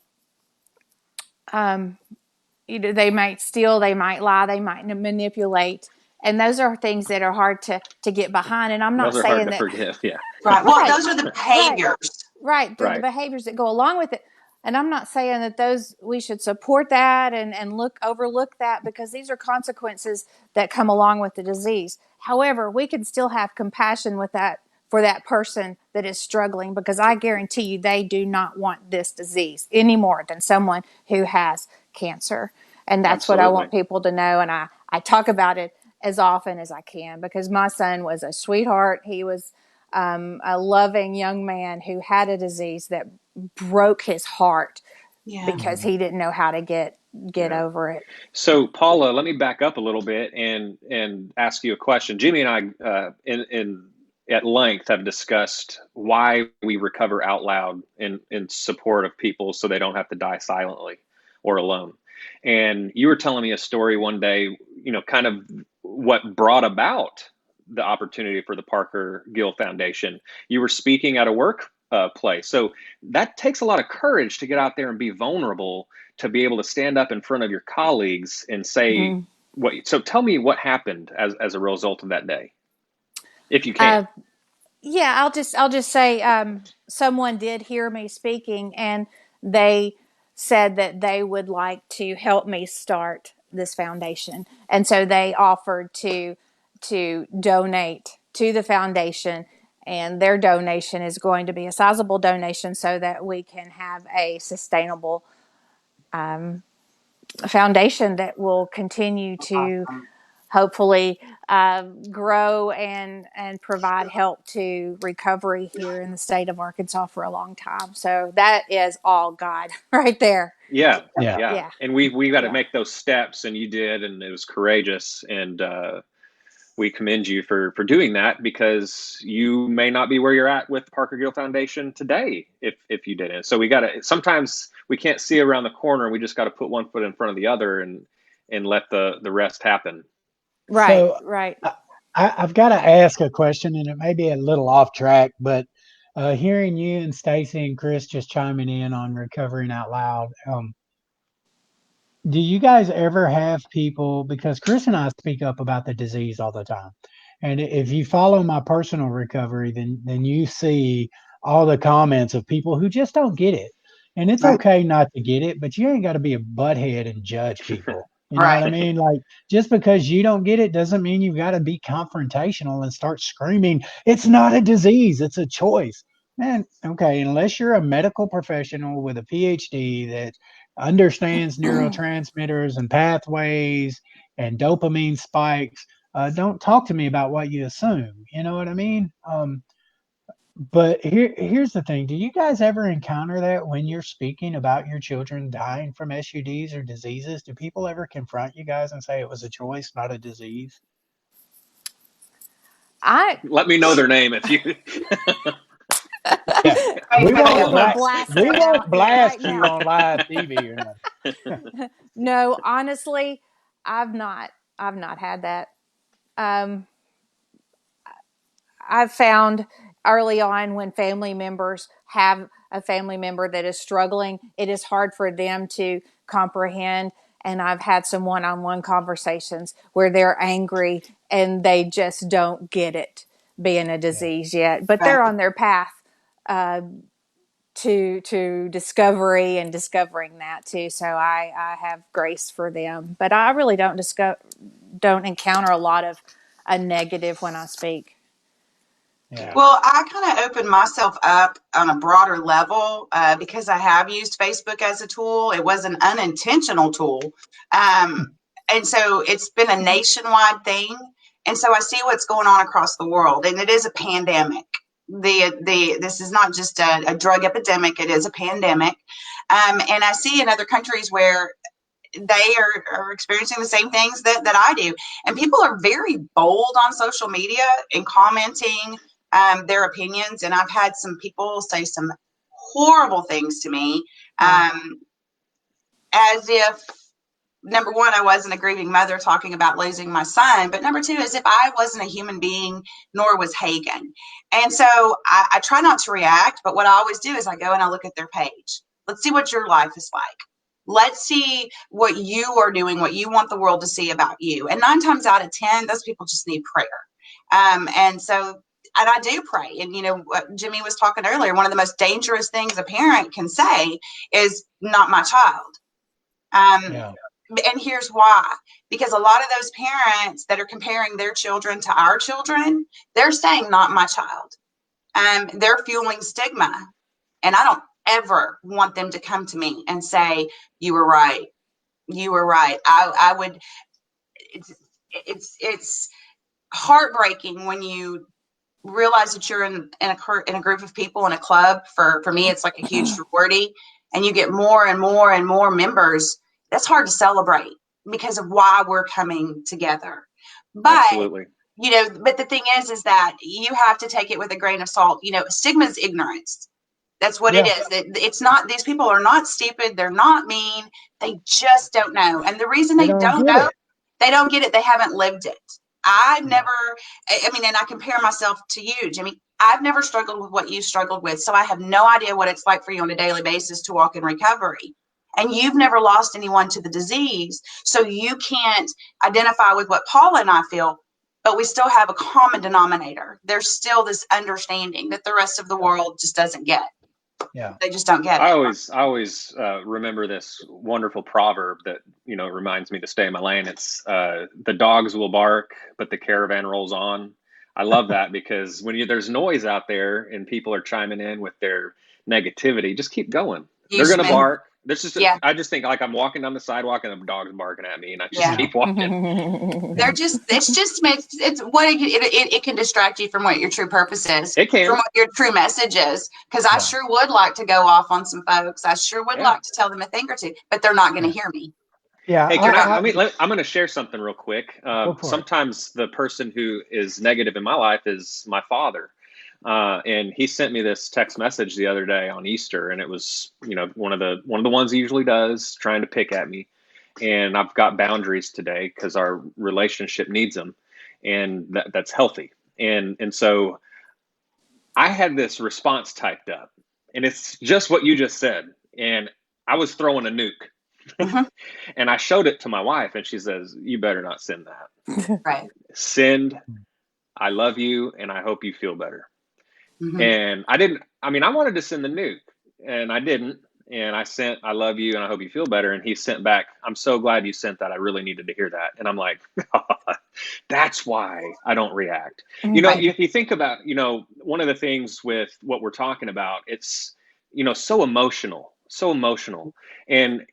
they might steal, they might lie, they might manipulate. And those are things that are hard to get behind. And I'm not Those are hard saying to that. forgive. Yeah. Right. Well, Right. those are the behaviors. Right. They're the Right. behaviors that go along with it. And I'm not saying that we should support that and overlook that, because these are consequences that come along with the disease. However, we can still have compassion for that person that is struggling, because I guarantee you they do not want this disease any more than someone who has cancer. And that's what I Absolutely. want people to know. And I talk about it as often as I can, because my son was a sweetheart. He was a loving young man who had a disease that broke his heart, because he didn't know how to get over it. So, Paula, let me back up a little bit and ask you a question. Jimmy and I, in at length, have discussed why we recover out loud in support of people, so they don't have to die silently or alone. And you were telling me a story one day, kind of what brought about the opportunity for the Parker Gill Foundation. You were speaking at a work place. So that takes a lot of courage to get out there and be vulnerable, to be able to stand up in front of your colleagues and say what. So tell me what happened as a result of that day, if you can. Yeah, I'll just say someone did hear me speaking, and they said that they would like to help me start this foundation, and so they offered to donate to the foundation, and their donation is going to be a sizable donation so that we can have a sustainable foundation that will continue to Awesome. hopefully grow and provide help to recovery here in the state of Arkansas for a long time. So that is all God right there. Yeah, Yeah. yeah. Yeah. And we got to Yeah. make those steps, and you did, and it was courageous. And we commend you for doing that, because you may not be where you're at with Parker Gill Foundation today if you didn't. So we got to, sometimes we can't see around the corner. We just got to put one foot in front of the other and let the rest happen. Right. So Right. I've got to ask a question, and it may be a little off track, but hearing you and Stacy and Chris just chiming in on recovering out loud, do you guys ever have people, because Chris and I speak up about the disease all the time, and if you follow my personal recovery, then you see all the comments of people who just don't get it. And it's Right. okay not to get it, but you ain't got to be a butthead and judge people. You know what I Right. mean? Like, just because you don't get it doesn't mean you've got to be confrontational and start screaming, it's not a disease, it's a choice. Man, okay, unless you're a medical professional with a PhD that understands neurotransmitters and pathways and dopamine spikes, don't talk to me about what you assume. You know what I mean? But here's the thing. Do you guys ever encounter that when you're speaking about your children dying from SUDs or diseases? Do people ever confront you guys and say it was a choice, not a disease? I Let me know their name if you. Yeah. Wait We for I'm won't gonna the blast we them won't out here right blast you now. on live TV or No, honestly, I've not had that. Um, I've found early on when family members have a family member that is struggling, it is hard for them to comprehend. And I've had some one on one conversations where they're angry and they just don't get it being a nothing. disease yet, but right. they're on their path to discovery and discovering that too. So I have grace for them, but I really don't encounter a lot of a negative when I speak. Yeah. Well, I kind of opened myself up on a broader level because I have used Facebook as a tool. It was an unintentional tool. And so it's been a nationwide thing. And so I see what's going on across the world, and it is a pandemic. This is not just a drug epidemic, it is a pandemic. And I see in other countries where they are experiencing the same things that I do. And people are very bold on social media and commenting their opinions. And I've had some people say some horrible things to me, Yeah. as if, number one, I wasn't a grieving mother talking about losing my son, but number two, as if I wasn't a human being, nor was Hagen. And so I try not to react, but what I always do is I go and I look at their page. Let's see what your life is like. Let's see what you are doing, what you want the world to see about you. And 9 times out of 10, those people just need prayer. And so, and I do pray. And, you know, what Jimmy was talking earlier, one of the most dangerous things a parent can say is not my child. Yeah. And here's why. Because a lot of those parents that are comparing their children to our children, they're saying not my child. They're fueling stigma. And I don't ever want them to come to me and say, you were right. You were right. I would, it's heartbreaking when you realize that you're in a group of people in a club. For me, it's like a huge sorority, and you get more and more and more members. That's hard to celebrate because of why we're coming together. But Absolutely. you know, but the thing is that you have to take it with a grain of salt. You know, stigma is ignorance. That's what it Yeah. is. It's not, these people are not stupid. They're not mean. They just don't know. And the reason They they don't don't get know, it. they don't get it. They haven't lived it. I've never, I mean, and I compare myself to you, Jimmy. I've never struggled with what you struggled with. So I have no idea what it's like for you on a daily basis to walk in recovery. And you've never lost anyone to the disease. So you can't identify with what Paula and I feel, but we still have a common denominator. There's still this understanding that the rest of the world just doesn't get. Yeah. They just don't get I it. always remember this wonderful proverb that reminds me to stay in my lane. It's the dogs will bark, but the caravan rolls on. I love that because when there's noise out there and people are chiming in with their negativity, just keep going. They're gonna bark. I just think like I'm walking down the sidewalk and the dog's barking at me, and I just keep walking. It can distract you from what your true purpose is. It can. From what your true message is. Because I sure would like to go off on some folks. I sure would like to tell them a thing or two, but they're not going to hear me. Yeah. Hey, I'm going to share something real quick. Sometimes the person who is negative in my life is my father. And he sent me this text message the other day on Easter, and it was, one of the ones he usually does, trying to pick at me. And I've got boundaries today because our relationship needs them, and that's healthy. And so I had this response typed up, and it's just what you just said. And I was throwing a nuke. And I showed it to my wife, and she says, "You better not send that." Right. Send, "I love you, and I hope you feel better." And I wanted to send the nuke, and I didn't. And I sent, "I love you, and I hope you feel better." And he sent back, "I'm so glad you sent that. I really needed to hear that." And I'm like, that's why I don't react. If you think about, one of the things with what we're talking about, it's, so emotional. And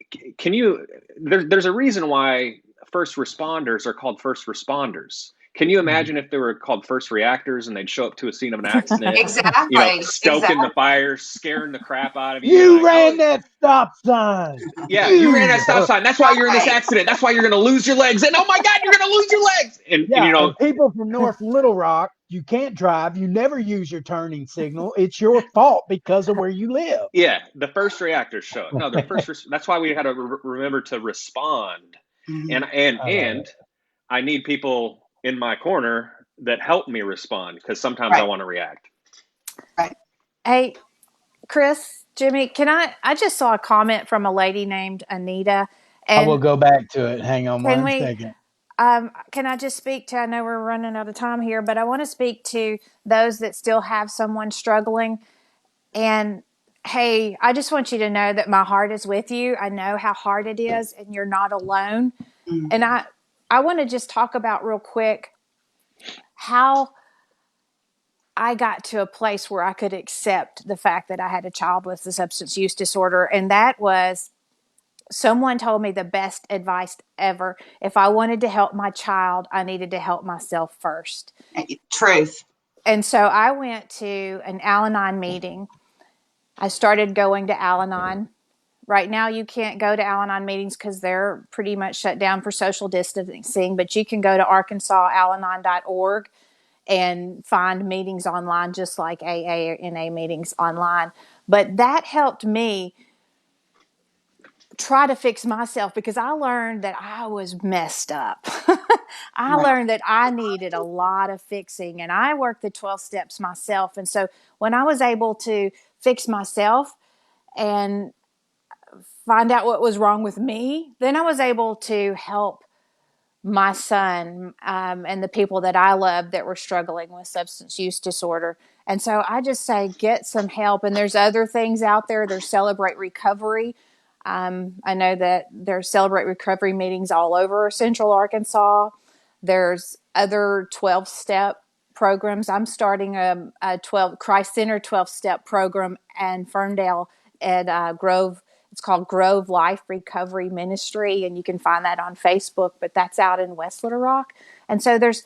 there's a reason why first responders are called first responders. Can you imagine if they were called first reactors and they'd show up to a scene of an accident? Exactly. Stoking the fire, scaring the crap out of you. You ran that stop sign. Yeah, you ran that stop sign. That's why you're in this accident. That's why you're going to lose your legs. And oh my God, you're going to lose your legs. And people from North Little Rock, you can't drive. You never use your turning signal. It's your fault because of where you live. Yeah, the first reactors show it. No, the first. That's why we had to remember to respond. And I need people in my corner that help me respond because sometimes I want to react. Right. Hey, Chris, Jimmy, I just saw a comment from a lady named Anita. And I will go back to it. Hang on one second. Can I just speak to, I know we're running out of time here, but I want to speak to those that still have someone struggling. And hey, I just want you to know that my heart is with you. I know how hard it is, and you're not alone. And I want to just talk about real quick how I got to a place where I could accept the fact that I had a child with a substance use disorder. And that was, someone told me the best advice ever. If I wanted to help my child, I needed to help myself first. Truth. And so I went to an Al-Anon meeting. I started going to Al-Anon. Right now, you can't go to Al-Anon meetings because they're pretty much shut down for social distancing, but you can go to arkansasalanon.org and find meetings online, just like AA or NA meetings online. But that helped me try to fix myself because I learned that I was messed up. I learned that I needed a lot of fixing, and I worked the 12 steps myself. And so when I was able to fix myself and find out what was wrong with me, then I was able to help my son and the people that I love that were struggling with substance use disorder. And so I just say, get some help. And there's other things out there. There's Celebrate Recovery. I know that there's Celebrate Recovery meetings all over Central Arkansas. There's other 12-step programs. I'm starting a Christ-centered 12-step program in Ferndale at Grove. It's called Grove Life Recovery Ministry, and you can find that on Facebook, but that's out in West Little Rock. And so there's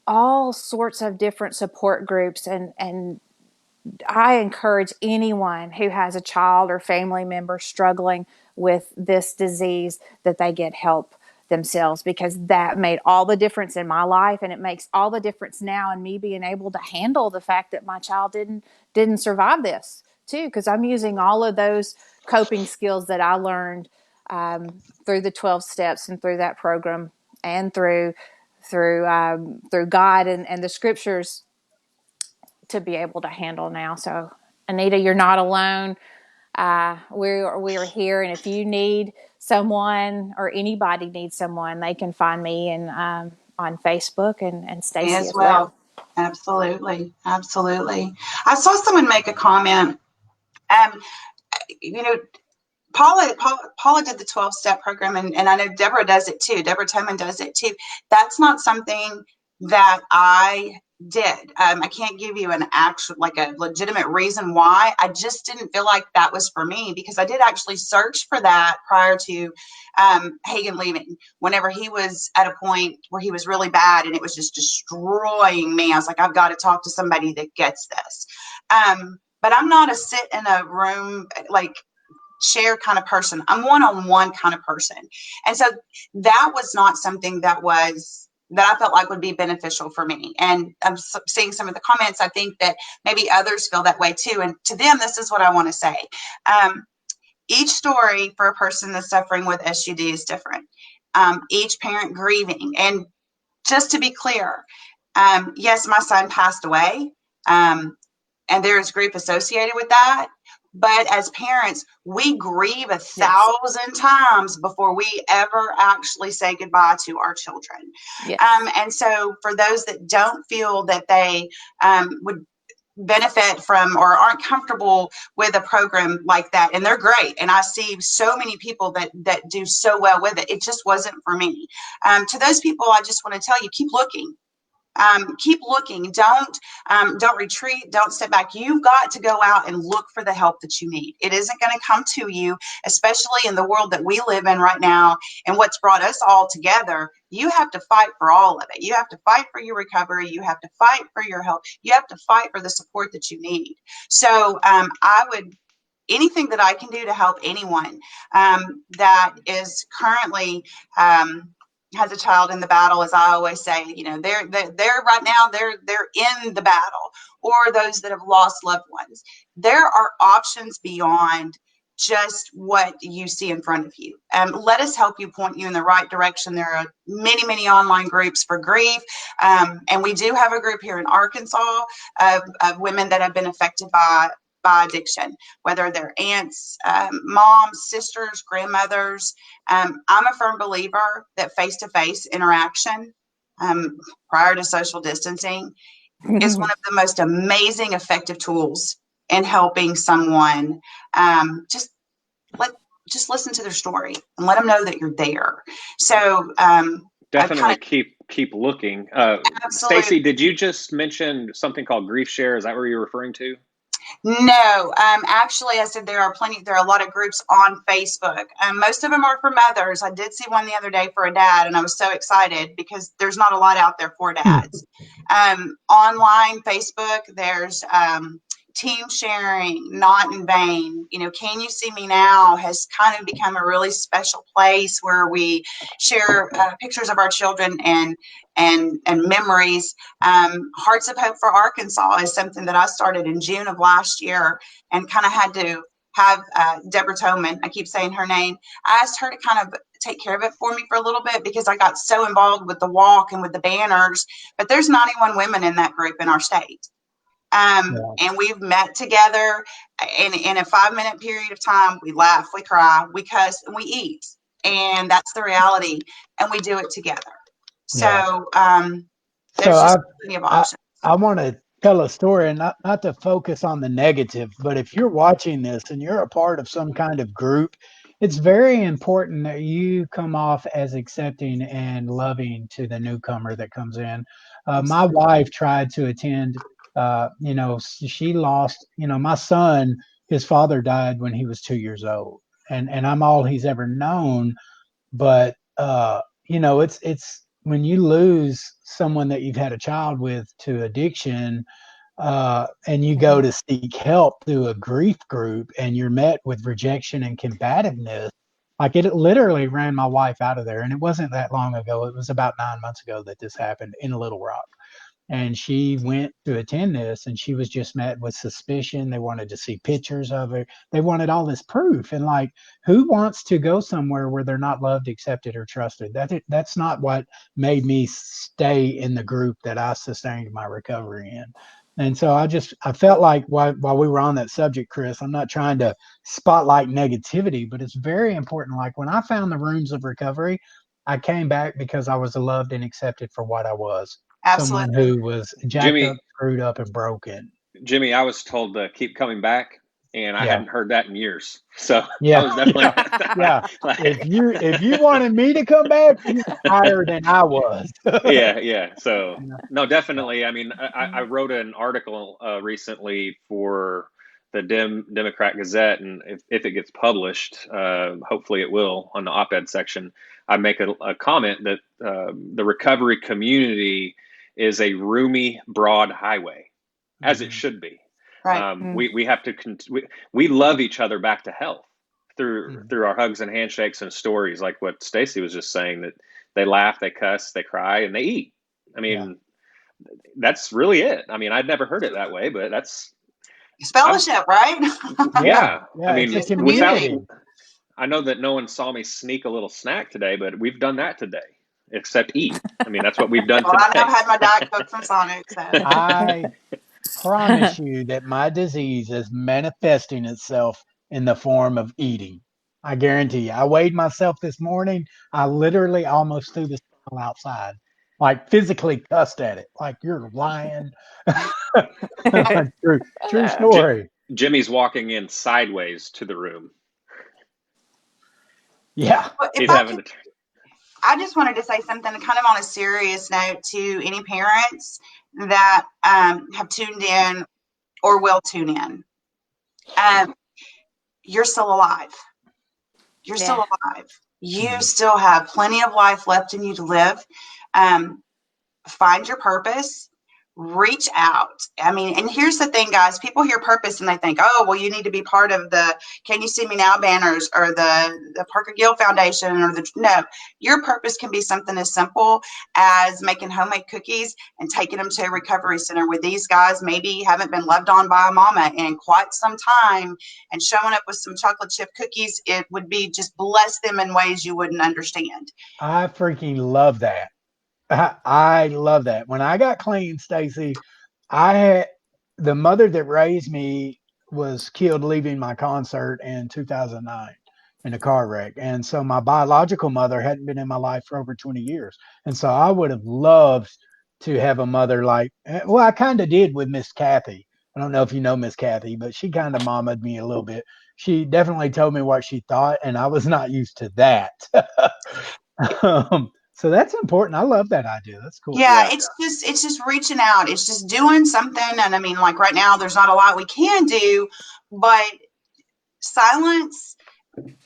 all sorts of different support groups, and I encourage anyone who has a child or family member struggling with this disease that they get help themselves, because that made all the difference in my life, and it makes all the difference now in me being able to handle the fact that my child didn't survive this too, because I'm using all of those coping skills that I learned through the 12 steps and through that program and through through God and the scriptures to be able to handle now. So, Anita, you're not alone. We are here, and if you need someone or anybody needs someone, they can find me and on Facebook and Stacy As as well. well. Absolutely. Absolutely. I saw someone make a comment. You know, Paula did the 12-step program, and I know Deborah does it too. Deborah Toman does it too. That's not something that I did. I can't give you an actual, like a legitimate reason why. I just didn't feel like that was for me, because I did actually search for that prior to Hagen leaving. Whenever he was at a point where he was really bad and it was just destroying me, I was like, I've got to talk to somebody that gets this. But I'm not a sit in a room, like, share kind of person. I'm one-on-one kind of person. And so that was not something that I felt like would be beneficial for me. And I'm seeing some of the comments. I think that maybe others feel that way too. And to them, this is what I want to say. Each story for a person that's suffering with SUD is different. Each parent grieving. And just to be clear, yes, my son passed away. And there is grief associated with that. But as parents, we grieve 1,000 times before we ever actually say goodbye to our children. Yes. And so for those that don't feel that they would benefit from or aren't comfortable with a program like that, and they're great, and I see so many people that do so well with it, it just wasn't for me. To those people, I just want to tell you, keep looking. Keep looking. Don't retreat. Don't step back. You've got to go out and look for the help that you need. It isn't going to come to you, especially in the world that we live in right now and what's brought us all together. You have to fight for all of it. You have to fight for your recovery. You have to fight for your health. You have to fight for the support that you need. So I would, anything that I can do to help anyone that is currently has a child in the battle, as I always say, you know, they're right now, they're in the battle, or those that have lost loved ones. There are options beyond just what you see in front of you. Let us help you, point you in the right direction. There are many, many online groups for grief. And we do have a group here in Arkansas of women that have been affected by addiction, whether they're aunts, moms, sisters, grandmothers. I'm a firm believer that face-to-face interaction prior to social distancing is one of the most amazing, effective tools in helping someone. Just listen to their story and let them know that you're there. So definitely keep looking. Stacy, did you just mention something called Grief Share? Is that what you're referring to? No, actually, I said there are a lot of groups on Facebook. Most of them are for mothers. I did see one the other day for a dad, and I was so excited because there's not a lot out there for dads. Online Facebook, there's team sharing, Not in Vain. You know, Can You See Me Now has kind of become a really special place where we share pictures of our children and memories. Hearts of Hope for Arkansas is something that I started in June of last year, and kind of had to have Deborah Toman, I keep saying her name, I asked her to kind of take care of it for me for a little bit because I got so involved with the walk and with the banners. But there's 91 women in that group in our state. And we've met together in a 5-minute period of time. We laugh, we cry, we cuss, and we eat. And that's the reality. And we do it together. So there's just plenty of options. I want to tell a story, and not to focus on the negative, but if you're watching this and you're a part of some kind of group, it's very important that you come off as accepting and loving to the newcomer that comes in. My wife tried to attend, she lost, my son, his father died when he was 2 years old, and I'm all he's ever known. But, it's when you lose someone that you've had a child with to addiction, and you go to seek help through a grief group and you're met with rejection and combativeness, like it literally ran my wife out of there. And it wasn't that long ago. It was about 9 months ago that this happened in Little Rock. And she went to attend this, and she was just met with suspicion. They wanted to see pictures of her. They wanted all this proof. And like, who wants to go somewhere where they're not loved, accepted, or trusted? That's not what made me stay in the group that I sustained my recovery in. And so I felt like while we were on that subject, Chris, I'm not trying to spotlight negativity, but it's very important. Like when I found the rooms of recovery, I came back because I was loved and accepted for what I was, someone Absolutely. who was jacked up, Jimmy, screwed up, and broken. Jimmy, I was told to keep coming back, and I Yeah, hadn't heard that in years. So I yeah, was definitely yeah, yeah. like, If you wanted me to come back, you were higher than I was. yeah, yeah. So Yeah, no, yeah. definitely. I mean, I wrote an article recently for the Democrat Gazette, and if it gets published, hopefully it will, on the op-ed section. I make a comment that the recovery community is a roomy, broad highway, as it Mhm. should be. Right. We have to we love each other back to health Mhm. through our hugs and handshakes and stories, like what Stacy was just saying, that they laugh, they cuss, they cry, and they eat. I Yeah. mean, that's really it. I mean, I'd never heard it that way, but that's It's I'm fellowship, right? Yeah, yeah. I yeah. It's a mean, It's without, community. community. I know that no one saw me sneak a little snack today, but we've done that today, except eat. I mean, that's what we've done Well, I know I've today. had my Diet Coke from Sonic, so I promise you that my disease is manifesting itself in the form of eating. I guarantee you. I weighed myself this morning. I literally almost threw the scale outside, like physically cussed at it, like you're lying. True story. Jimmy's walking in sideways to the room. Yeah. but if He's I having could, to. I just wanted to say something kind of on a serious note to any parents that have tuned in or will tune in. Um, you're still alive. You're still Yeah. alive. You Mhm. still have plenty of life left in you to live. Um, find your purpose, reach out. I mean, and here's the thing, guys, people hear purpose and they think, oh, well, you need to be part of the Can You See Me Now banners or the Parker Gill Foundation or no, your purpose can be something as simple as making homemade cookies and taking them to a recovery center where these guys maybe haven't been loved on by a mama in quite some time, and showing up with some chocolate chip cookies, it would be just bless them in ways you wouldn't understand. I freaking love that. I love that. When I got clean, Stacy, I had the mother that raised me was killed leaving my concert in 2009 in a car wreck. And so my biological mother hadn't been in my life for over 20 years. And so I would have loved to have a mother like, well, I kind of did with Miss Kathy. I don't know if you know Miss Kathy, but she kind of mamaed me a little bit. She definitely told me what she thought, and I was not used to that. So that's important. I love that idea. That's cool. Yeah, Yeah. it's just reaching out. It's just doing something. And I mean, like right now, there's not a lot we can do, but silence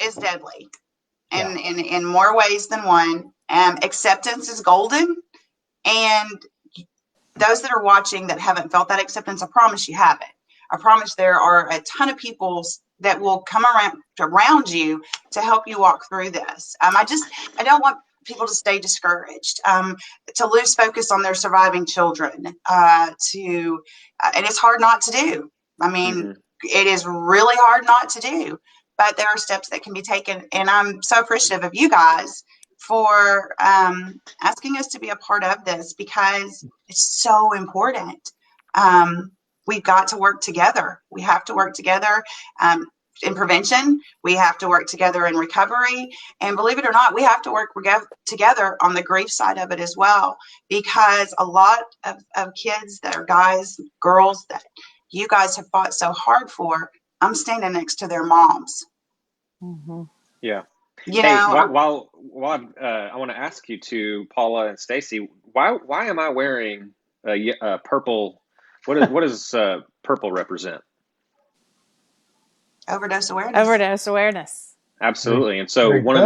is deadly Yeah. in more ways than one. Acceptance is golden. And those that are watching that haven't felt that acceptance, I promise you haven't. I promise there are a ton of people that will come around you to help you walk through this. I don't want people to stay discouraged, to lose focus on their surviving children, and it's hard not to do. I mean, Hmm. it is really hard not to do, but there are steps that can be taken. And I'm so appreciative of you guys for asking us to be a part of this because it's so important. We've got to work together. We have to work together in prevention. We have to work together in recovery. And believe it or not, we have to work together on the grief side of it as well, because a lot of kids that are guys, girls that you guys have fought so hard for, I'm standing next to their moms. Mm-hmm. Yeah. You Hey, know, while I want to ask you two, Paula and Stacy, why am I wearing a purple? What does purple represent? overdose awareness. Overdose awareness. Absolutely. And so Recovery. one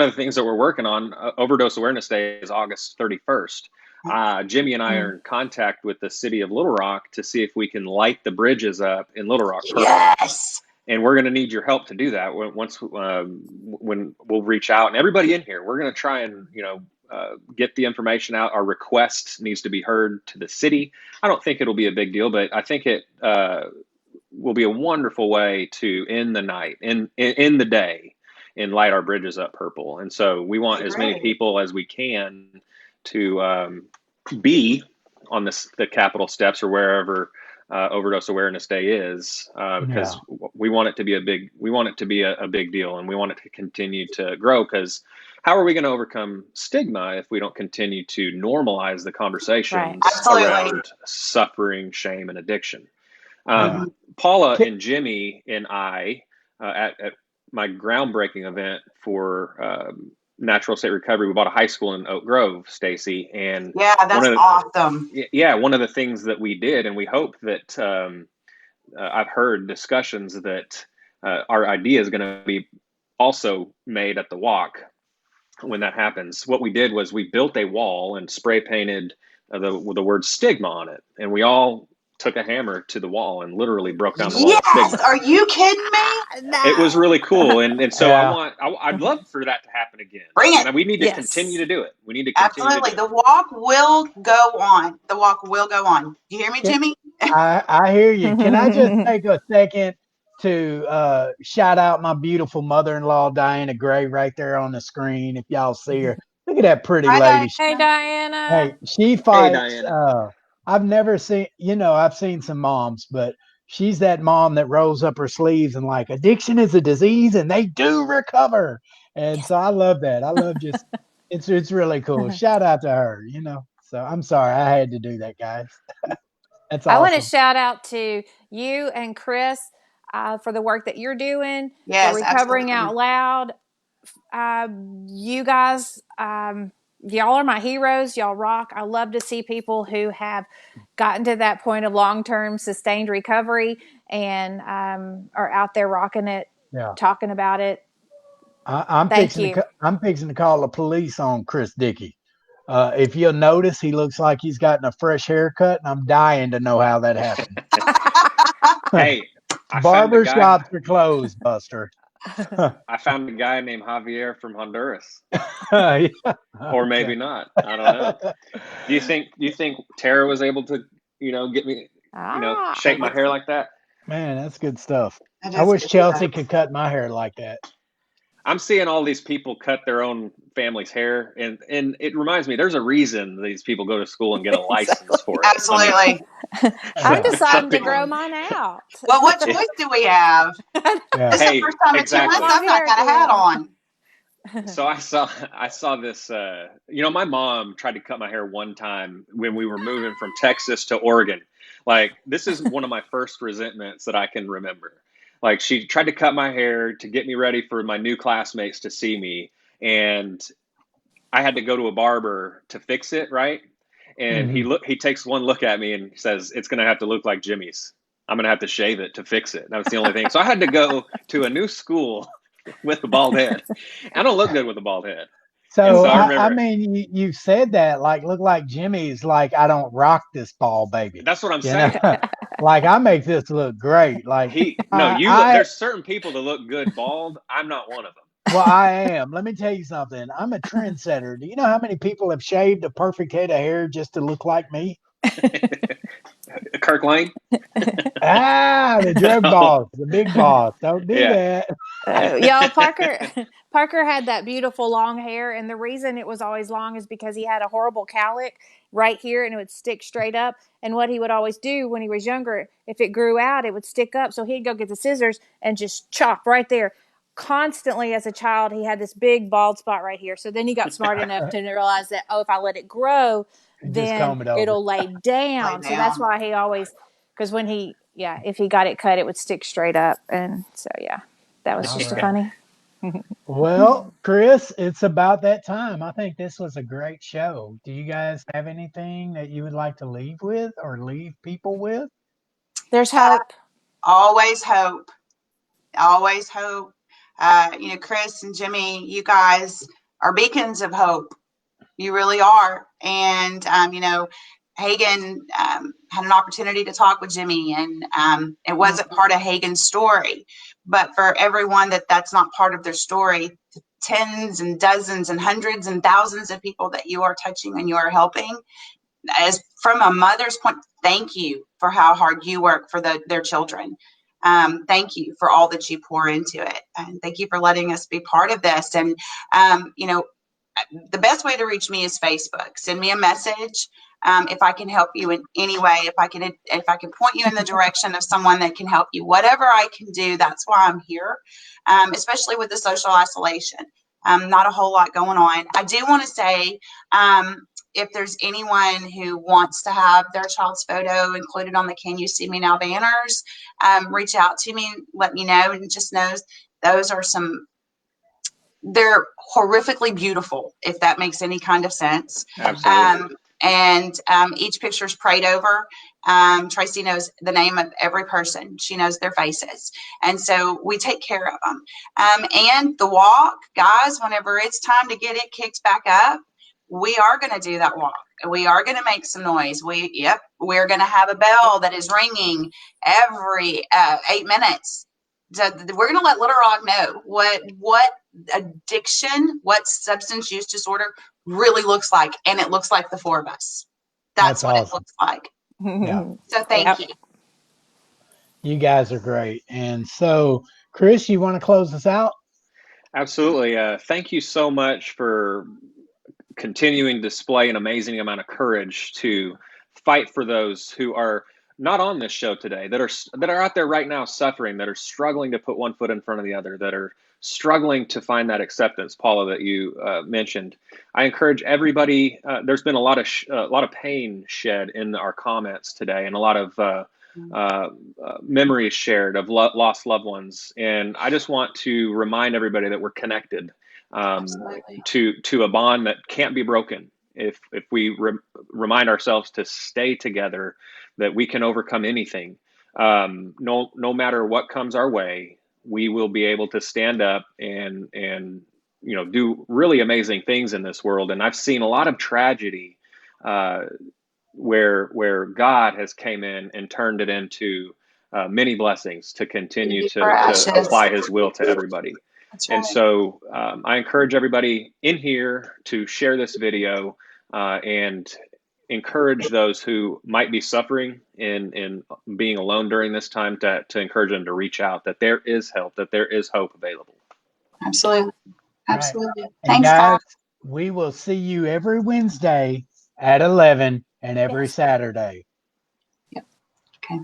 of the things that we're working on, Overdose Awareness Day is August 31st. Jimmy and I are in contact with the city of Little Rock to see if we can light the bridges up in Little Rock purple. Yes. And we're going to need your help to do that. When we'll reach out, and everybody in here, we're going to try and get the information out. Our request needs to be heard to the city. I don't think it'll be a big deal, but I think it will be a wonderful way to end the night, in the day, and light our bridges up purple. And so we want as many people as we can to be on the Capitol steps or wherever Overdose Awareness Day is, because we want it to be a big deal, and we want it to continue to grow. Because how are we going to overcome stigma if we don't continue to normalize the conversations around suffering, shame, and addiction? Paula and Jimmy and I, at my groundbreaking event for Natural State Recovery, we bought a high school in Oak Grove, Stacy, and that's awesome. Yeah, one of the things that we did, and we hope that I've heard discussions that our idea is going to be also made at the walk when that happens. What we did was we built a wall and spray painted the word stigma on it, and we all took a hammer to the wall and literally broke down the wall. Yes, are you kidding me? No. It was really cool, and so I'd love for that to happen again. Bring it. And we need to continue to do it. We need to continue absolutely. To do the walk will go on. The walk will go on. You hear me, Jimmy? I hear you. Can I just take a second to shout out my beautiful mother-in-law, Diana Gray, right there on the screen, if y'all see her. Look at that pretty lady. Hey, Diana. Hey, she fights. Hey, Diana. I've never seen, I've seen some moms, but she's that mom that rolls up her sleeves and like, addiction is a disease and they do recover. And so I love that. I love just, it's really cool. Shout out to her, So I'm sorry. I had to do that, guys. That's awesome. I want to shout out to you and Chris for the work that you're doing. Yes, for Recovering absolutely. Out Loud. You guys, y'all are my heroes. Y'all rock. I love to see people who have gotten to that point of long-term sustained recovery and are out there rocking it, talking about it. I'm fixing to call the police on Chris Dickey. If you'll notice, he looks like he's gotten a fresh haircut, and I'm dying to know how that happened. Hey, barbershops are closed, Buster. I found a guy named Javier from Honduras. Or maybe not. I don't know. Do you think Tara was able to, get me, shake my hair like that? Man, that's good stuff. I wish Chelsea could cut my hair like that. I'm seeing all these people cut their own family's hair, and it reminds me, there's a reason these people go to school and get a license for it. Absolutely. I'm deciding to grow mine out. Well, what choice do we have? This is the first time in 2 months I've not got a hat on. So I saw this, my mom tried to cut my hair one time when we were moving from Texas to Oregon. Like, this is one of my first resentments that I can remember. Like, she tried to cut my hair to get me ready for my new classmates to see me. And I had to go to a barber to fix it, right? And he takes one look at me and says, it's going to have to look like Jimmy's. I'm going to have to shave it to fix it. That was the only thing. So I had to go to a new school with a bald head. I don't look good with a bald head. So I mean, you said that, like, look like Jimmy's, like, I don't rock this bald baby. That's what I'm saying. Like, I make this look great. Like, there's certain people that look good bald. I'm not one of them. Well, I am. Let me tell you something. I'm a trendsetter. Do you know how many people have shaved a perfect head of hair just to look like me? Kirk Lane? The drug boss, the big boss. Don't do that. Y'all, Parker had that beautiful long hair, and the reason it was always long is because he had a horrible cowlick right here, and it would stick straight up. And what he would always do when he was younger, if it grew out, it would stick up. So he'd go get the scissors and just chop right there. Constantly as a child, he had this big bald spot right here. So then he got smart enough to realize that, if I let it grow, then it'll lay down. So that's why he always, because when if he got it cut, it would stick straight up. And so, that was just funny. Well, Chris, it's about that time. I think this was a great show. Do you guys have anything that you would like to leave with or leave people with? There's hope. Always hope. Always hope. Chris and Jimmy, you guys are beacons of hope. You really are. And, Hagen had an opportunity to talk with Jimmy, and it wasn't part of Hagen's story. But for everyone that's not part of their story, tens and dozens and hundreds and thousands of people that you are touching and you are helping. As from a mother's point, thank you for how hard you work for their children. Thank you for all that you pour into it. And thank you for letting us be part of this. And, the best way to reach me is Facebook. Send me a message. If I can help you in any way, if I can point you in the direction of someone that can help you, whatever I can do, that's why I'm here. Especially with the social isolation, not a whole lot going on. I do want to say, if there's anyone who wants to have their child's photo included on the Can You See Me Now banners, reach out to me, let me know, and just knows those are they're horrifically beautiful, if that makes any kind of sense. Absolutely. And each picture is prayed over. Tracy knows the name of every person. She knows their faces. And so we take care of them. And the walk, guys, whenever it's time to get it kicked back up, we are going to do that walk. We are going to make some noise. We're going to have a bell that is ringing every 8 minutes. So we're going to let Little Rock know what addiction, what substance use disorder really looks like. And it looks like the four of us. That's what awesome. it looks like. Yeah. So thank you. You guys are great. And so, Chris, you want to close us out? Absolutely. Thank you so much for continuing to display an amazing amount of courage to fight for those who are not on this show today, that are out there right now suffering, that are struggling to put one foot in front of the other, that are struggling to find that acceptance, Paula, that you mentioned. I encourage everybody. There's been a lot of pain shed in our comments today, and a lot of memories shared of lost loved ones. And I just want to remind everybody that we're connected to a bond that can't be broken. If we remind ourselves to stay together, that we can overcome anything. No matter what comes our way, we will be able to stand up and do really amazing things in this world. And I've seen a lot of tragedy where God has came in and turned it into many blessings to continue to apply His will to everybody. Right. And so I encourage everybody in here to share this video and encourage those who might be suffering in being alone during this time to encourage them to reach out, that there is help, that there is hope available. Absolutely. Absolutely. Right. Thanks, guys. We will see you every Wednesday at 11 and every Saturday. Yep. Okay.